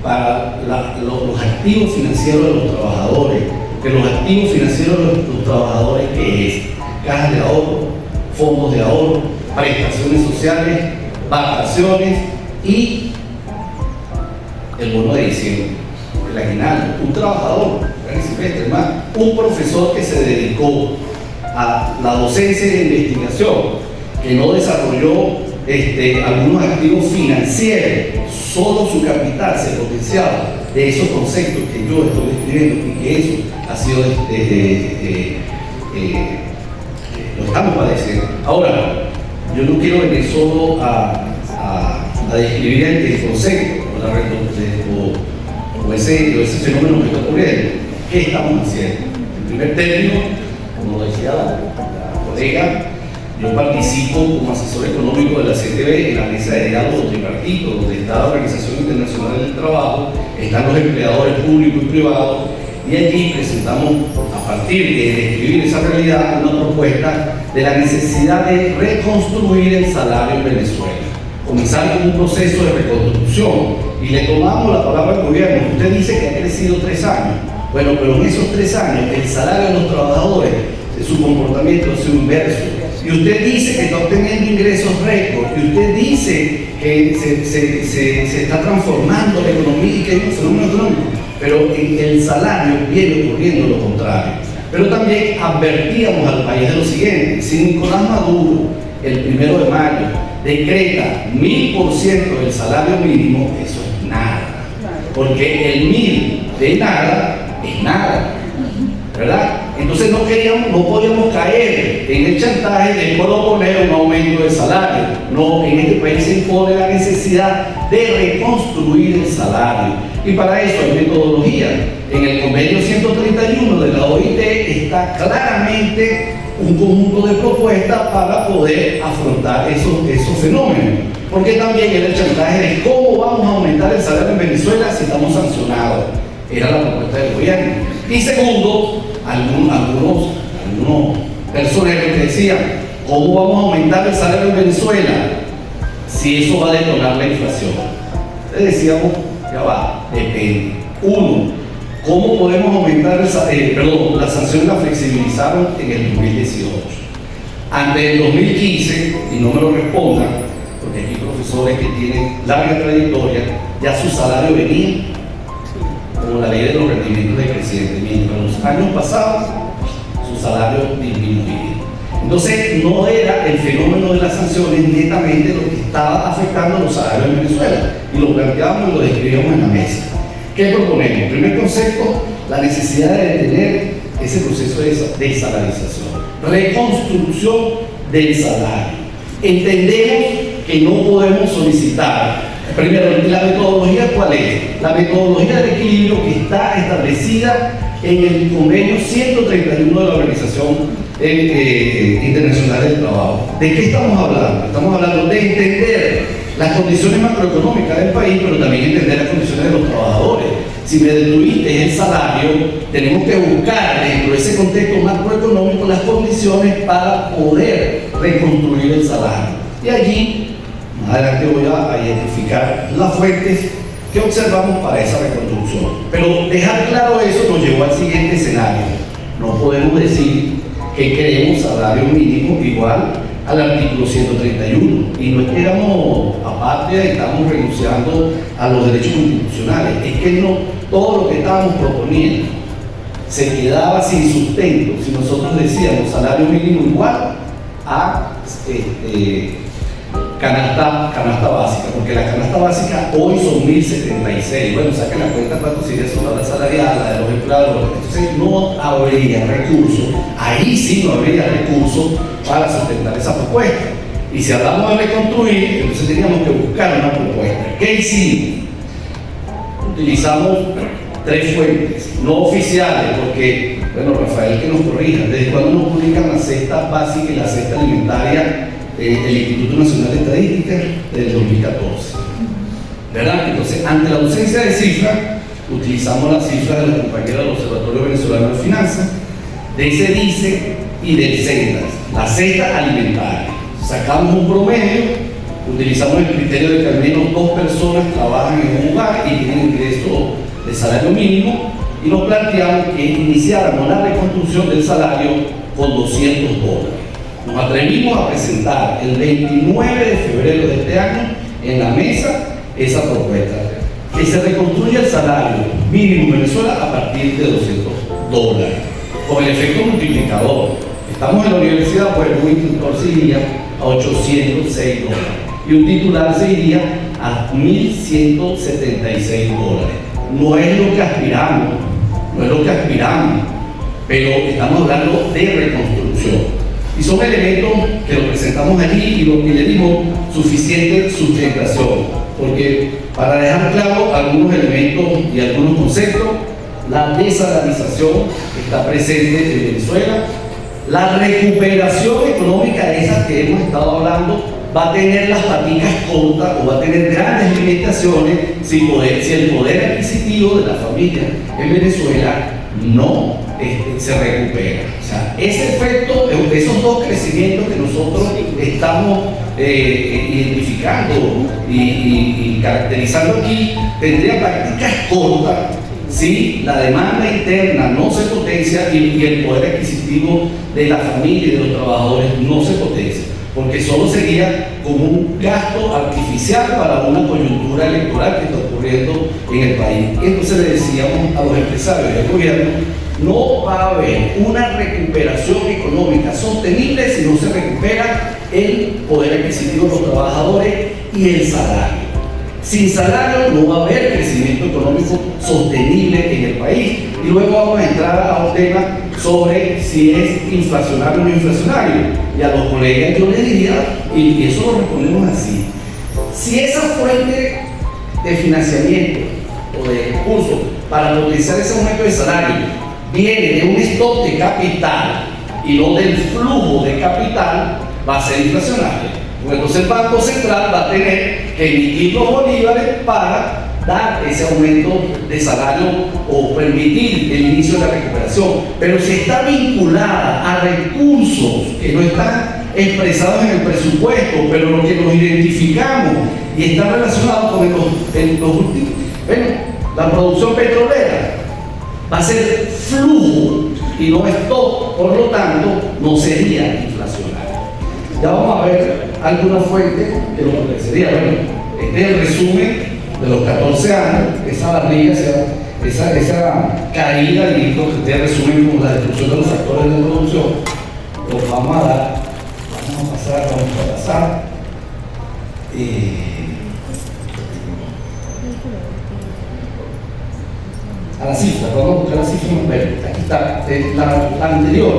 para los activos financieros de los trabajadores, porque los activos financieros de los trabajadores, ¿qué es? Cajas de ahorro, fondos de ahorro, prestaciones sociales, vacaciones y el bono de diciembre, el aguinaldo. Un trabajador, un profesor que se dedicó a la docencia y la investigación, que no desarrolló algunos activos financieros, solo su capital se potenciaba de esos conceptos que yo estoy describiendo, y que eso ha sido lo estamos padeciendo. Ahora, yo no quiero venir solo a describir el concepto o ese fenómeno que está ocurriendo. ¿Qué estamos haciendo? En primer término, como decía la colega, yo participo como asesor económico de la CTB en la mesa de diálogo tripartito, donde está la Organización Internacional del Trabajo, están los empleadores públicos y privados, y allí presentamos, a partir de describir esa realidad, una propuesta de la necesidad de reconstruir el salario en Venezuela. Comenzar con un proceso de reconstrucción, y le tomamos la palabra al gobierno. Usted dice que ha crecido 3 años. Bueno, pero en esos 3 años, el salario de los trabajadores, su comportamiento ha sido inverso. Y usted dice que está obteniendo ingresos récord, y usted dice que se está transformando la economía y que hay un fenómeno económico, pero en el salario viene ocurriendo lo contrario. Pero también advertíamos al país de lo siguiente: si Nicolás Maduro, el 1 de mayo, decreta 1000% del salario mínimo, eso es nada. Porque el 1000 de nada es nada, ¿verdad? Entonces no podíamos caer en el chantaje de proponer un aumento de salario. No, en este país se impone la necesidad de reconstruir el salario. Y para eso hay metodología. En el convenio 131 de la OIT está claramente un conjunto de propuestas para poder afrontar esos fenómenos. Porque también era el chantaje de cómo vamos a aumentar el salario en Venezuela si estamos sancionados. Era la propuesta del gobierno. Y segundo, algunos personeros que decían, ¿cómo vamos a aumentar el salario en Venezuela si eso va a detonar la inflación? Entonces decíamos, ya va, depende. Uno, ¿cómo podemos aumentar las sanciones las flexibilizaron en el 2018? Ante el 2015, y no me lo respondan, porque aquí hay profesores que tienen larga trayectoria, ya su salario venía como la ley de los rendimientos decrecientes, mientras en los años pasados su salario disminuía. Entonces, no era el fenómeno de las sanciones netamente lo que estaba afectando a los salarios en Venezuela. Y lo planteábamos y lo describíamos en la mesa. ¿Qué proponemos? Primer concepto, la necesidad de detener ese proceso de desalarización. Reconstrucción del salario. Entendemos que no podemos solicitar, primero, la metodología, ¿cuál es? La metodología del equilibrio que está establecida en el convenio 131 de la Organización Internacional del Trabajo. ¿De qué estamos hablando? Estamos hablando de entender las condiciones macroeconómicas del país, pero también entender las condiciones de los trabajadores. Si me destruiste el salario, tenemos que buscar dentro de ese contexto macroeconómico las condiciones para poder reconstruir el salario. Y allí, más adelante voy a identificar las fuentes que observamos para esa reconstrucción. Pero dejar claro eso nos llevó al siguiente escenario. No podemos decir que queremos salario mínimo igual al artículo 131. Y no es que éramos aparte y estamos renunciando a los derechos constitucionales. Es que no, todo lo que estábamos proponiendo se quedaba sin sustento si nosotros decíamos salario mínimo igual a canasta básica, porque la canasta básica hoy son 1.076. Bueno, saquen la cuenta cuánto sería su tabla salarial, la de los empleados. Entonces no habría recursos, ahí sí no habría recursos para sustentar esa propuesta. Y si hablamos de reconstruir, entonces teníamos que buscar una propuesta. ¿Qué hicimos? Utilizamos 3 fuentes, no oficiales, porque, bueno, Rafael, que nos corrija, desde cuando nos publican la cesta básica y la cesta alimentaria, el Instituto Nacional de Estadística del 2014, ¿verdad? Entonces, ante la ausencia de cifras, utilizamos las cifras de la compañera del Observatorio Venezolano de Finanzas, de ese DICE y del CENTAS, la cesta alimentaria. Sacamos un promedio, utilizamos el criterio de que al menos 2 personas trabajan en un lugar y tienen ingreso de salario mínimo, y nos planteamos que iniciáramos la reconstrucción del salario con $200. Nos atrevimos a presentar el 29 de febrero de este año en la mesa esa propuesta, que se reconstruya el salario mínimo en Venezuela a partir de $200, con el efecto multiplicador. Estamos en la universidad, pues un instructor se iría a $806 y un titular se iría a $1.176. No es lo que aspiramos, pero estamos hablando de reconstrucción. Y son elementos que lo presentamos allí y lo que le dimos suficiente sustentación. Porque para dejar claro algunos elementos y algunos conceptos, la desalarización está presente en Venezuela. La recuperación económica de esas que hemos estado hablando va a tener las paticas cortas o va a tener grandes limitaciones si el poder adquisitivo de la familia en Venezuela no se recupera. O sea, ese efecto, esos 2 crecimientos que nosotros estamos identificando y caracterizando aquí, tendría prácticas cortas si la demanda interna no se potencia y el poder adquisitivo de la familia y de los trabajadores no se potencia, porque solo sería como un gasto artificial para una coyuntura electoral que está ocurriendo en el país. Entonces le decíamos a los empresarios y al gobierno, no va a haber una recuperación económica sostenible si no se recupera el poder adquisitivo de los trabajadores y el salario. Sin salario no va a haber crecimiento económico sostenible en el país. Y luego vamos a entrar a un tema sobre si es inflacionario o no inflacionario. Y a los colegas yo les diría, y eso lo respondemos así, si esa fuente de financiamiento o de recursos para potenciar ese aumento de salario viene de un stock de capital y no del flujo de capital, va a ser inflacionario. Entonces el Banco Central va a tener que emitir los bolívares para dar ese aumento de salario o permitir el inicio de la recuperación. Pero si está vinculada a recursos que no están expresados en el presupuesto, pero lo que nos identificamos y está relacionado con los últimos, bueno, la producción petrolera va a ser flujo y no stock, por lo tanto no sería inflacionario. Ya vamos a ver alguna fuente que lo fortalecería. Bueno, este es el resumen de los 14 años, esa barriga, esa caída, y lo que ustedes resumen como la destrucción de los factores de producción. los vamos a dar. Vamos a pasar. A la cifra, vamos a buscar la cifra. Aquí está, la anterior.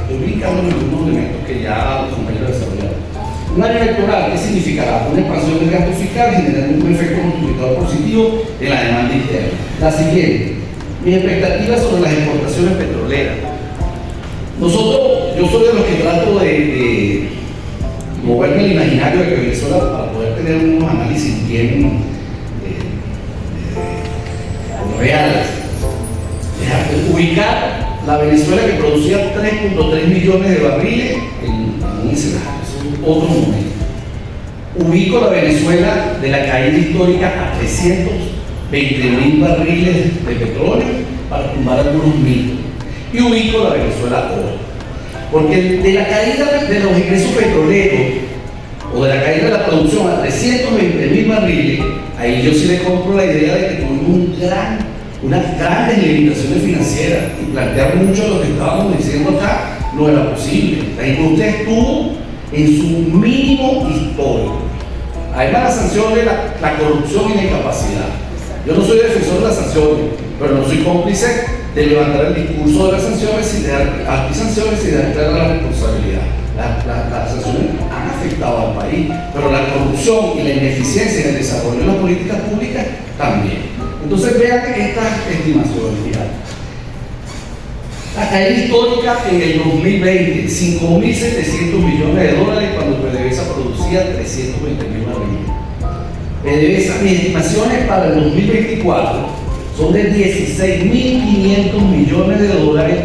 Estoy ubicando algunos elementos que ya los compañeros desarrollaron. Un año electoral, ¿qué significará? Una expansión del gasto fiscal generando un efecto multiplicador positivo en la demanda interna. La siguiente, mis expectativas sobre las exportaciones petroleras. Yo soy de los que trato de moverme el imaginario de Venezuela para poder tener unos análisis bien reales. Ubicar la Venezuela que producía 3.3 millones de barriles en un escenario, es otro momento. Ubico la Venezuela de la caída histórica a 320.000 barriles de petróleo para tumbar algunos mitos. Y ubico la Venezuela hoy. Porque de la caída de los ingresos petroleros o de la caída de la producción a 320.000 barriles, ahí yo sí le compro la idea de que tuvimos unas grandes limitaciones financieras y plantear mucho de lo que estábamos diciendo acá no era posible. La industria estuvo en su mínimo histórico. Además, las sanciones, la corrupción y la incapacidad. Yo no soy defensor de las sanciones, pero no soy cómplice de levantar el discurso de las sanciones y de dar antisanciones y de dar la responsabilidad. Las sanciones han afectado al país, pero la corrupción y la ineficiencia en el desarrollo de las políticas públicas también. Entonces vean estas estimaciones. La caída histórica en el 2020, 5.700 millones de dólares cuando PDVSA producía 320.000 barriles. PDVSA, mis estimaciones para el 2024 son de 16.500 millones de dólares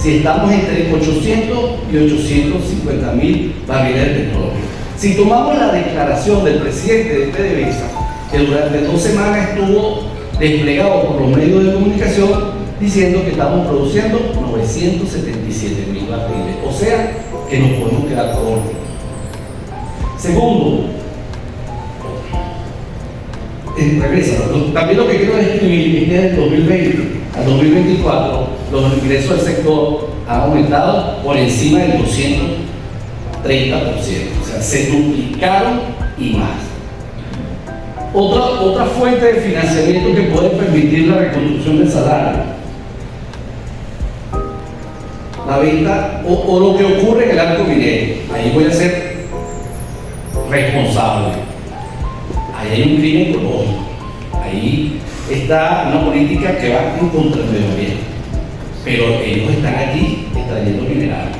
si estamos entre 800 y 850.000 barriles de petróleo. Si tomamos la declaración del presidente de PDVSA, que durante 2 semanas estuvo desplegado por los medios de comunicación diciendo que estamos produciendo 977.000 barriles, o sea que nos podemos quedar cortos. Segundo, también lo que quiero describir es que desde el 2020 al 2024 los ingresos del sector han aumentado por encima del 230%, o sea, se duplicaron y más. Otra fuente de financiamiento que puede permitir la reconstrucción del salario, la venta o lo que ocurre en el arco minero. Ahí voy a ser responsable. Ahí hay un crimen ecológico. Ahí está una política que va en contra del medio ambiente. Pero ellos están aquí extrayendo minerales.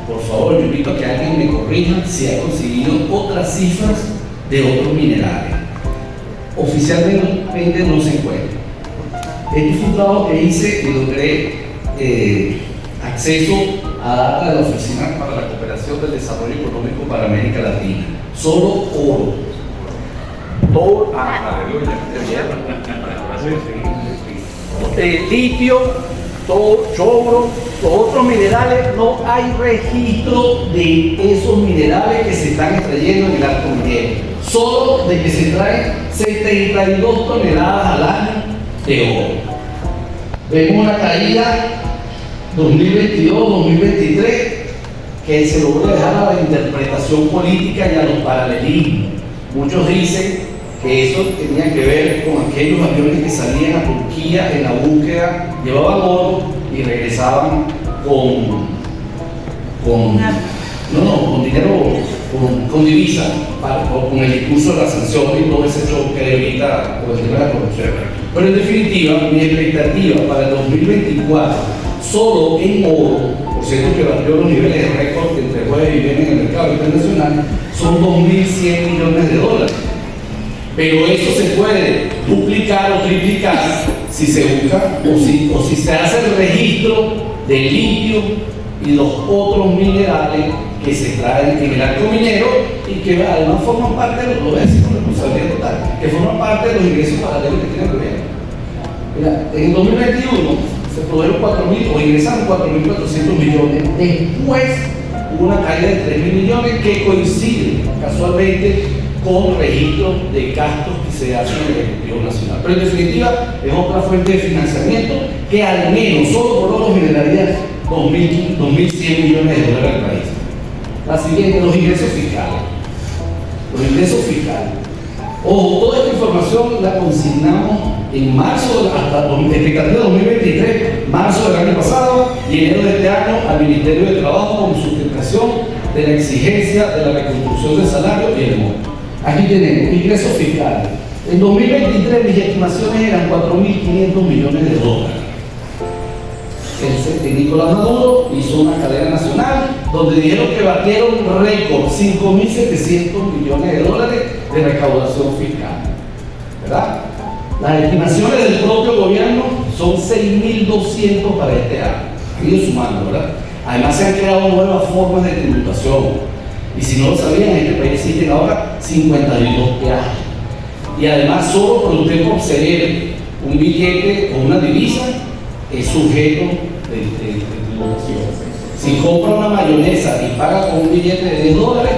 Por favor, yo invito a que alguien me corrija si ha conseguido otras cifras de otros minerales. Oficialmente no se encuentra. Este fue un trabajo que hice y logré acceso a data de la Oficina para la Cooperación del Desarrollo Económico para América Latina. Solo oro. Todo, litio, cobre, otros minerales, no hay registro de esos minerales que se están extrayendo en el arco minero. Solo de que se traen 72 toneladas al año de oro. Vemos una caída 2022-2023 que se logró dejar a la interpretación política y a los paralelismos. Muchos dicen que eso tenía que ver con aquellos aviones que salían a Turquía en la búsqueda, llevaban oro y regresaban con dinero, con divisa, con el discurso de la sanción y todo ese show que evita por el tema de la corrupción. Pero en definitiva, mi expectativa para el 2024, solo en oro, por cierto que batió los niveles de récord que entre jueves y viernes en el mercado internacional, son 2.100 millones de dólares. Pero eso se puede duplicar o triplicar si se busca o si se hace el registro de litio y los otros minerales que se traen en el arco minero y que además forman parte de los, lo voy a decir con responsabilidad total, que forman parte de los ingresos paralelos que tiene el gobierno. Mira, en el 2021 se produjeron 4.000 o ingresaron 4.400 millones. Después hubo una caída de 3.000 millones que coincide casualmente con registros de gastos que se hacen en el Ejecutivo Nacional. Pero en definitiva es otra fuente de financiamiento que al menos solo por oro mineralidad 2.100 millones de dólares al país. La siguiente, los ingresos fiscales. Los ingresos fiscales. Ojo, toda esta información la consignamos en marzo, hasta expectativa 2023, marzo del año pasado y enero de este año al Ministerio de Trabajo con sustentación de la exigencia de la reconstrucción del salario y el monto. Aquí tenemos ingresos fiscales. En 2023 mis estimaciones eran 4.500 millones de dólares. Nicolás Maduro hizo una cadena nacional donde dijeron que batieron récord 5.700 millones de dólares de recaudación fiscal, ¿verdad? Las estimaciones del propio gobierno son 6.200 para este año, han ido sumando, ¿verdad? Además se han creado nuevas formas de tributación y si no lo sabían, en este país existen ahora 52 peajes y además solo por usted poseer un billete o una divisa es sujeto de tributación. Si compra una mayonesa y paga con un billete de 10 dólares,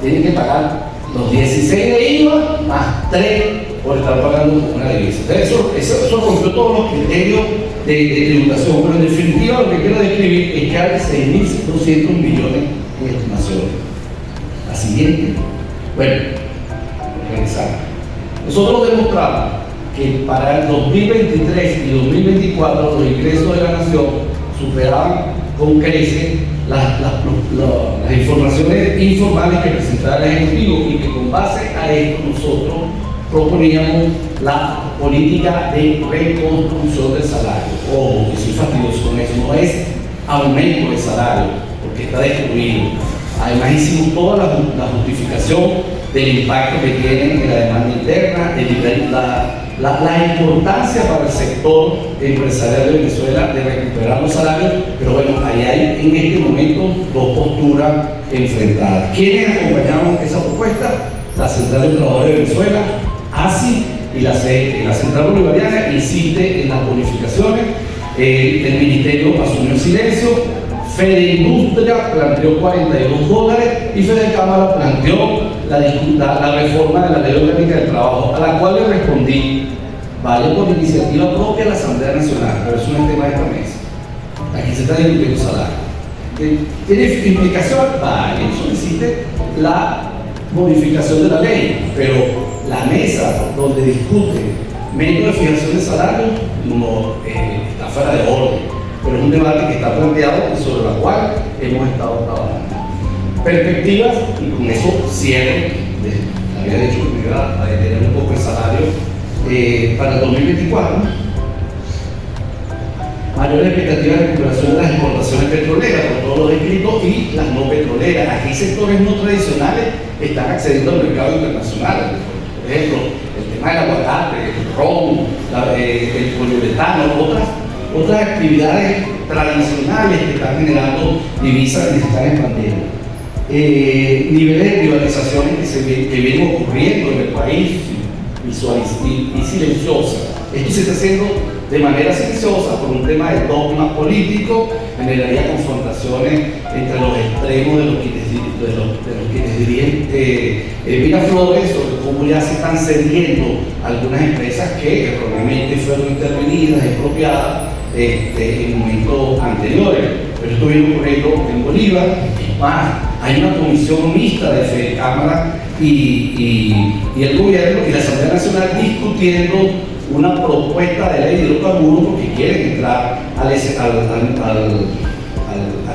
tiene que pagar los 16 de IVA más 3 por estar pagando con una divisa. Entonces, eso rompió todos los criterios de tributación, pero en definitiva lo que quiero describir es que hay 6.200 millones en estimaciones. La siguiente. Bueno, regresar. Nosotros demostramos que para el 2023 y 2024 los ingresos de la nación superaban con creces las informaciones informales que presentaba el Ejecutivo y que con base a esto nosotros proponíamos la política de reconstrucción del salario. Ojo, que soy fastidioso con eso, no es aumento de salario, porque está destruido. Además hicimos toda la justificación del impacto que tiene en la demanda interna, la importancia para el sector empresarial de Venezuela de recuperar los salarios, pero bueno, ahí hay en este momento dos posturas enfrentadas. ¿Quiénes acompañaron esa propuesta? La Central de Trabajadores de Venezuela, ASI y la Central Bolivariana insiste en las bonificaciones, el Ministerio asumió el silencio, Fede Industria planteó 42 dólares y Fede Cámara planteó la reforma de la Ley Orgánica del Trabajo, a la cual le respondí, vale por iniciativa propia de la Asamblea Nacional, pero eso no es tema de esta mesa. Aquí se está discutiendo salario. ¿Tiene implicación? Vale, solicite la modificación de la ley, pero la mesa donde discute método de fijación de salario no está fuera de orden, pero es un debate que está planteado y sobre la cual hemos estado trabajando. Perspectivas, y con eso cierro, había dicho que me iba a detener un poco el salario para el 2024. Mayor expectativa de recuperación de las exportaciones petroleras, por todo lo descrito, y las no petroleras. Aquí sectores no tradicionales están accediendo al mercado internacional. Por ejemplo, el tema del aguacate, el ron, el poliuretano, otras actividades tradicionales que están generando divisas y se están expandiendo. Niveles de privatizaciones que vienen ocurriendo en el país y silenciosas. Esto se está haciendo de manera silenciosa por un tema de dogma político, generaría confrontaciones entre los extremos de los quienes dirigen Miraflores sobre cómo ya se están cediendo algunas empresas que erróneamente fueron intervenidas, expropiadas en momentos anteriores. Pero esto viene ocurriendo en Bolívar. Es más, hay una comisión mixta de Fede Cámara y el gobierno y la Asamblea Nacional discutiendo una propuesta de ley de hidrocarburos porque quieren entrar al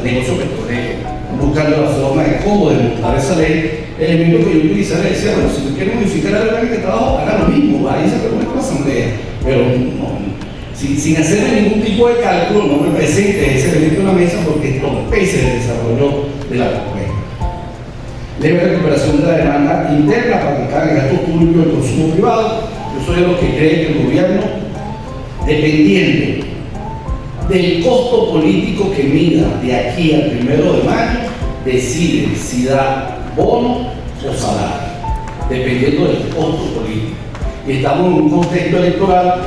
negocio petrolero, buscando la forma de cómo desmontar esa ley. El elemento que yo utilizaré decía, bueno, si tú quieres modificar la ley de trabajo, haga lo mismo, ahí se pregunta la Asamblea, pero no, sin hacer ningún tipo de cálculo, no me presente ese elemento en la mesa porque entorpece el desarrollo de la propuesta. Leve recuperación de la demanda interna para aplicar el gasto público y el consumo privado. Yo soy de los que cree que el gobierno, dependiendo del costo político que mida de aquí al 1 de mayo, decide si da bono o salario, dependiendo del costo político. Y estamos en un contexto electoral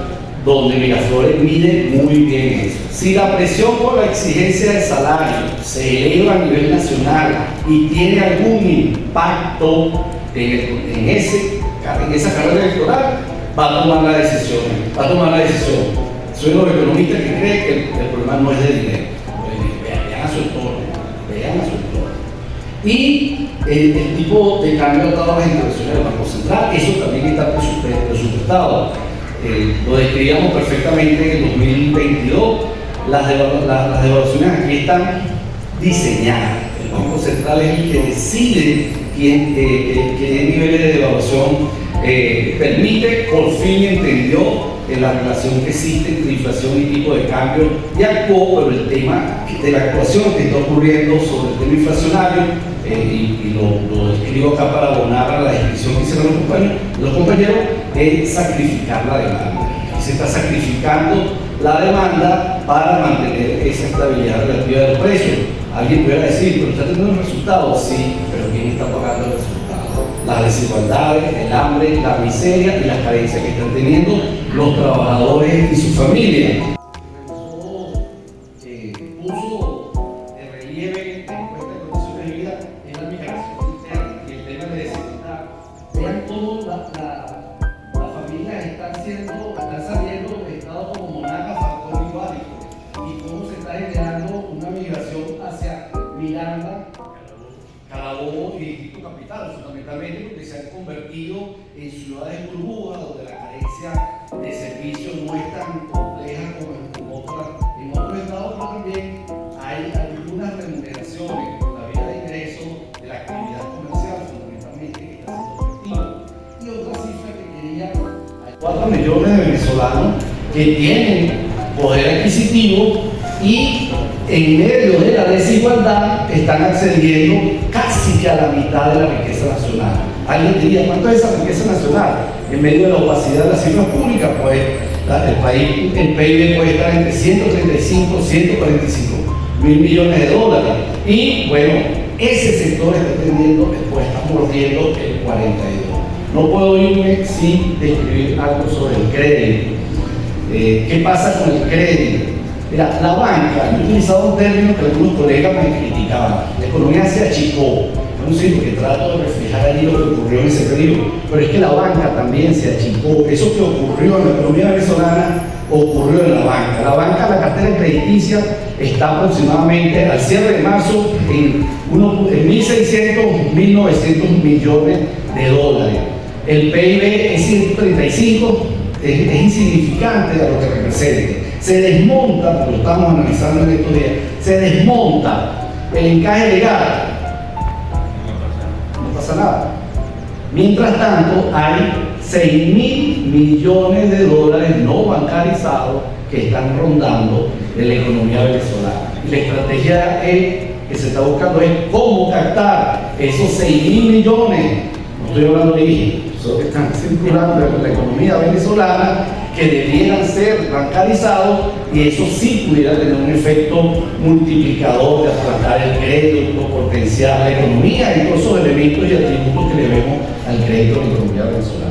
donde Miraflores mide muy bien eso. Si la presión por la exigencia del salario se eleva a nivel nacional y tiene algún impacto en esa carrera electoral, va a tomar la decisión. Soy de los economistas que creen que el problema no es de dinero. y el tipo de cambio de todas las intervenciones del Banco Central. Eso también está presupuestado. Lo describíamos perfectamente en el 2022. Las devaluaciones aquí están diseñadas. El Banco Central es el que decide qué niveles de devaluación permite. Por fin entendió la relación que existe entre inflación y tipo de cambio y actuó, pero el tema de la actuación que está ocurriendo sobre el tema inflacionario, y lo escribo acá para abonar a la descripción que hicieron los compañeros, es sacrificar la demanda. Se está sacrificando la demanda para mantener esa estabilidad relativa de los precios. Alguien pudiera decir, pero está teniendo resultados. Sí, pero ¿quién está pagando el resultado? Las desigualdades, el hambre, la miseria y las carencias que están teniendo los trabajadores y sus familias. Puso de relieve en encuesta de condiciones de vida en la migración interna y el tema de desigualdad. Vean cómo las familias están saliendo de estados como Monagas, Falcón y Guárico, y cómo se está generando una migración hacia Miranda, Carabobo y Distrito Capital, fundamentalmente porque se han convertido en ciudades burbujas donde la carencia de servicios no es tan compleja como en otros estados, pero también hay algunas remuneraciones por la vía de ingresos de la actividad comercial, fundamentalmente, que está siendo efectiva. Y otra cifra que quería: hay 4 millones de venezolanos que tienen poder adquisitivo y en medio de la desigualdad están accediendo casi que a la mitad de la riqueza nacional. Alguien diría, ¿cuánto es esa riqueza nacional? En medio de la opacidad de las cifras públicas, pues el PIB puede estar entre 135 y 145 mil millones de dólares. Y bueno, ese sector está teniendo, después está mordiendo el 42. No puedo irme sin describir algo sobre el crédito. ¿Qué pasa con el crédito? Mira, la banca, yo he utilizado un término que algunos colegas me criticaban: la economía se achicó. No sé, porque trato de reflejar allí lo que ocurrió en ese periodo, pero es que la banca también se achicó. Eso que ocurrió en la economía venezolana ocurrió en la banca. La cartera crediticia está aproximadamente al cierre de marzo en 1.600, 1.900 millones de dólares. El PIB es 135, es insignificante a lo que representa. Se desmonta, porque lo estamos analizando en estos días, se desmonta el encaje legal. No pasa nada. Mientras tanto, hay 6.000 millones de dólares no bancarizados que están rondando en la economía venezolana. Y la estrategia que se está buscando es cómo captar esos 6.000 millones, no estoy hablando de origen, que están circulando en la economía venezolana, que debieran ser bancarizados, y eso sí pudiera tener un efecto multiplicador de aplastar el crédito, potenciar la economía y todos esos elementos y atributos que le vemos al crédito en la economía venezolana.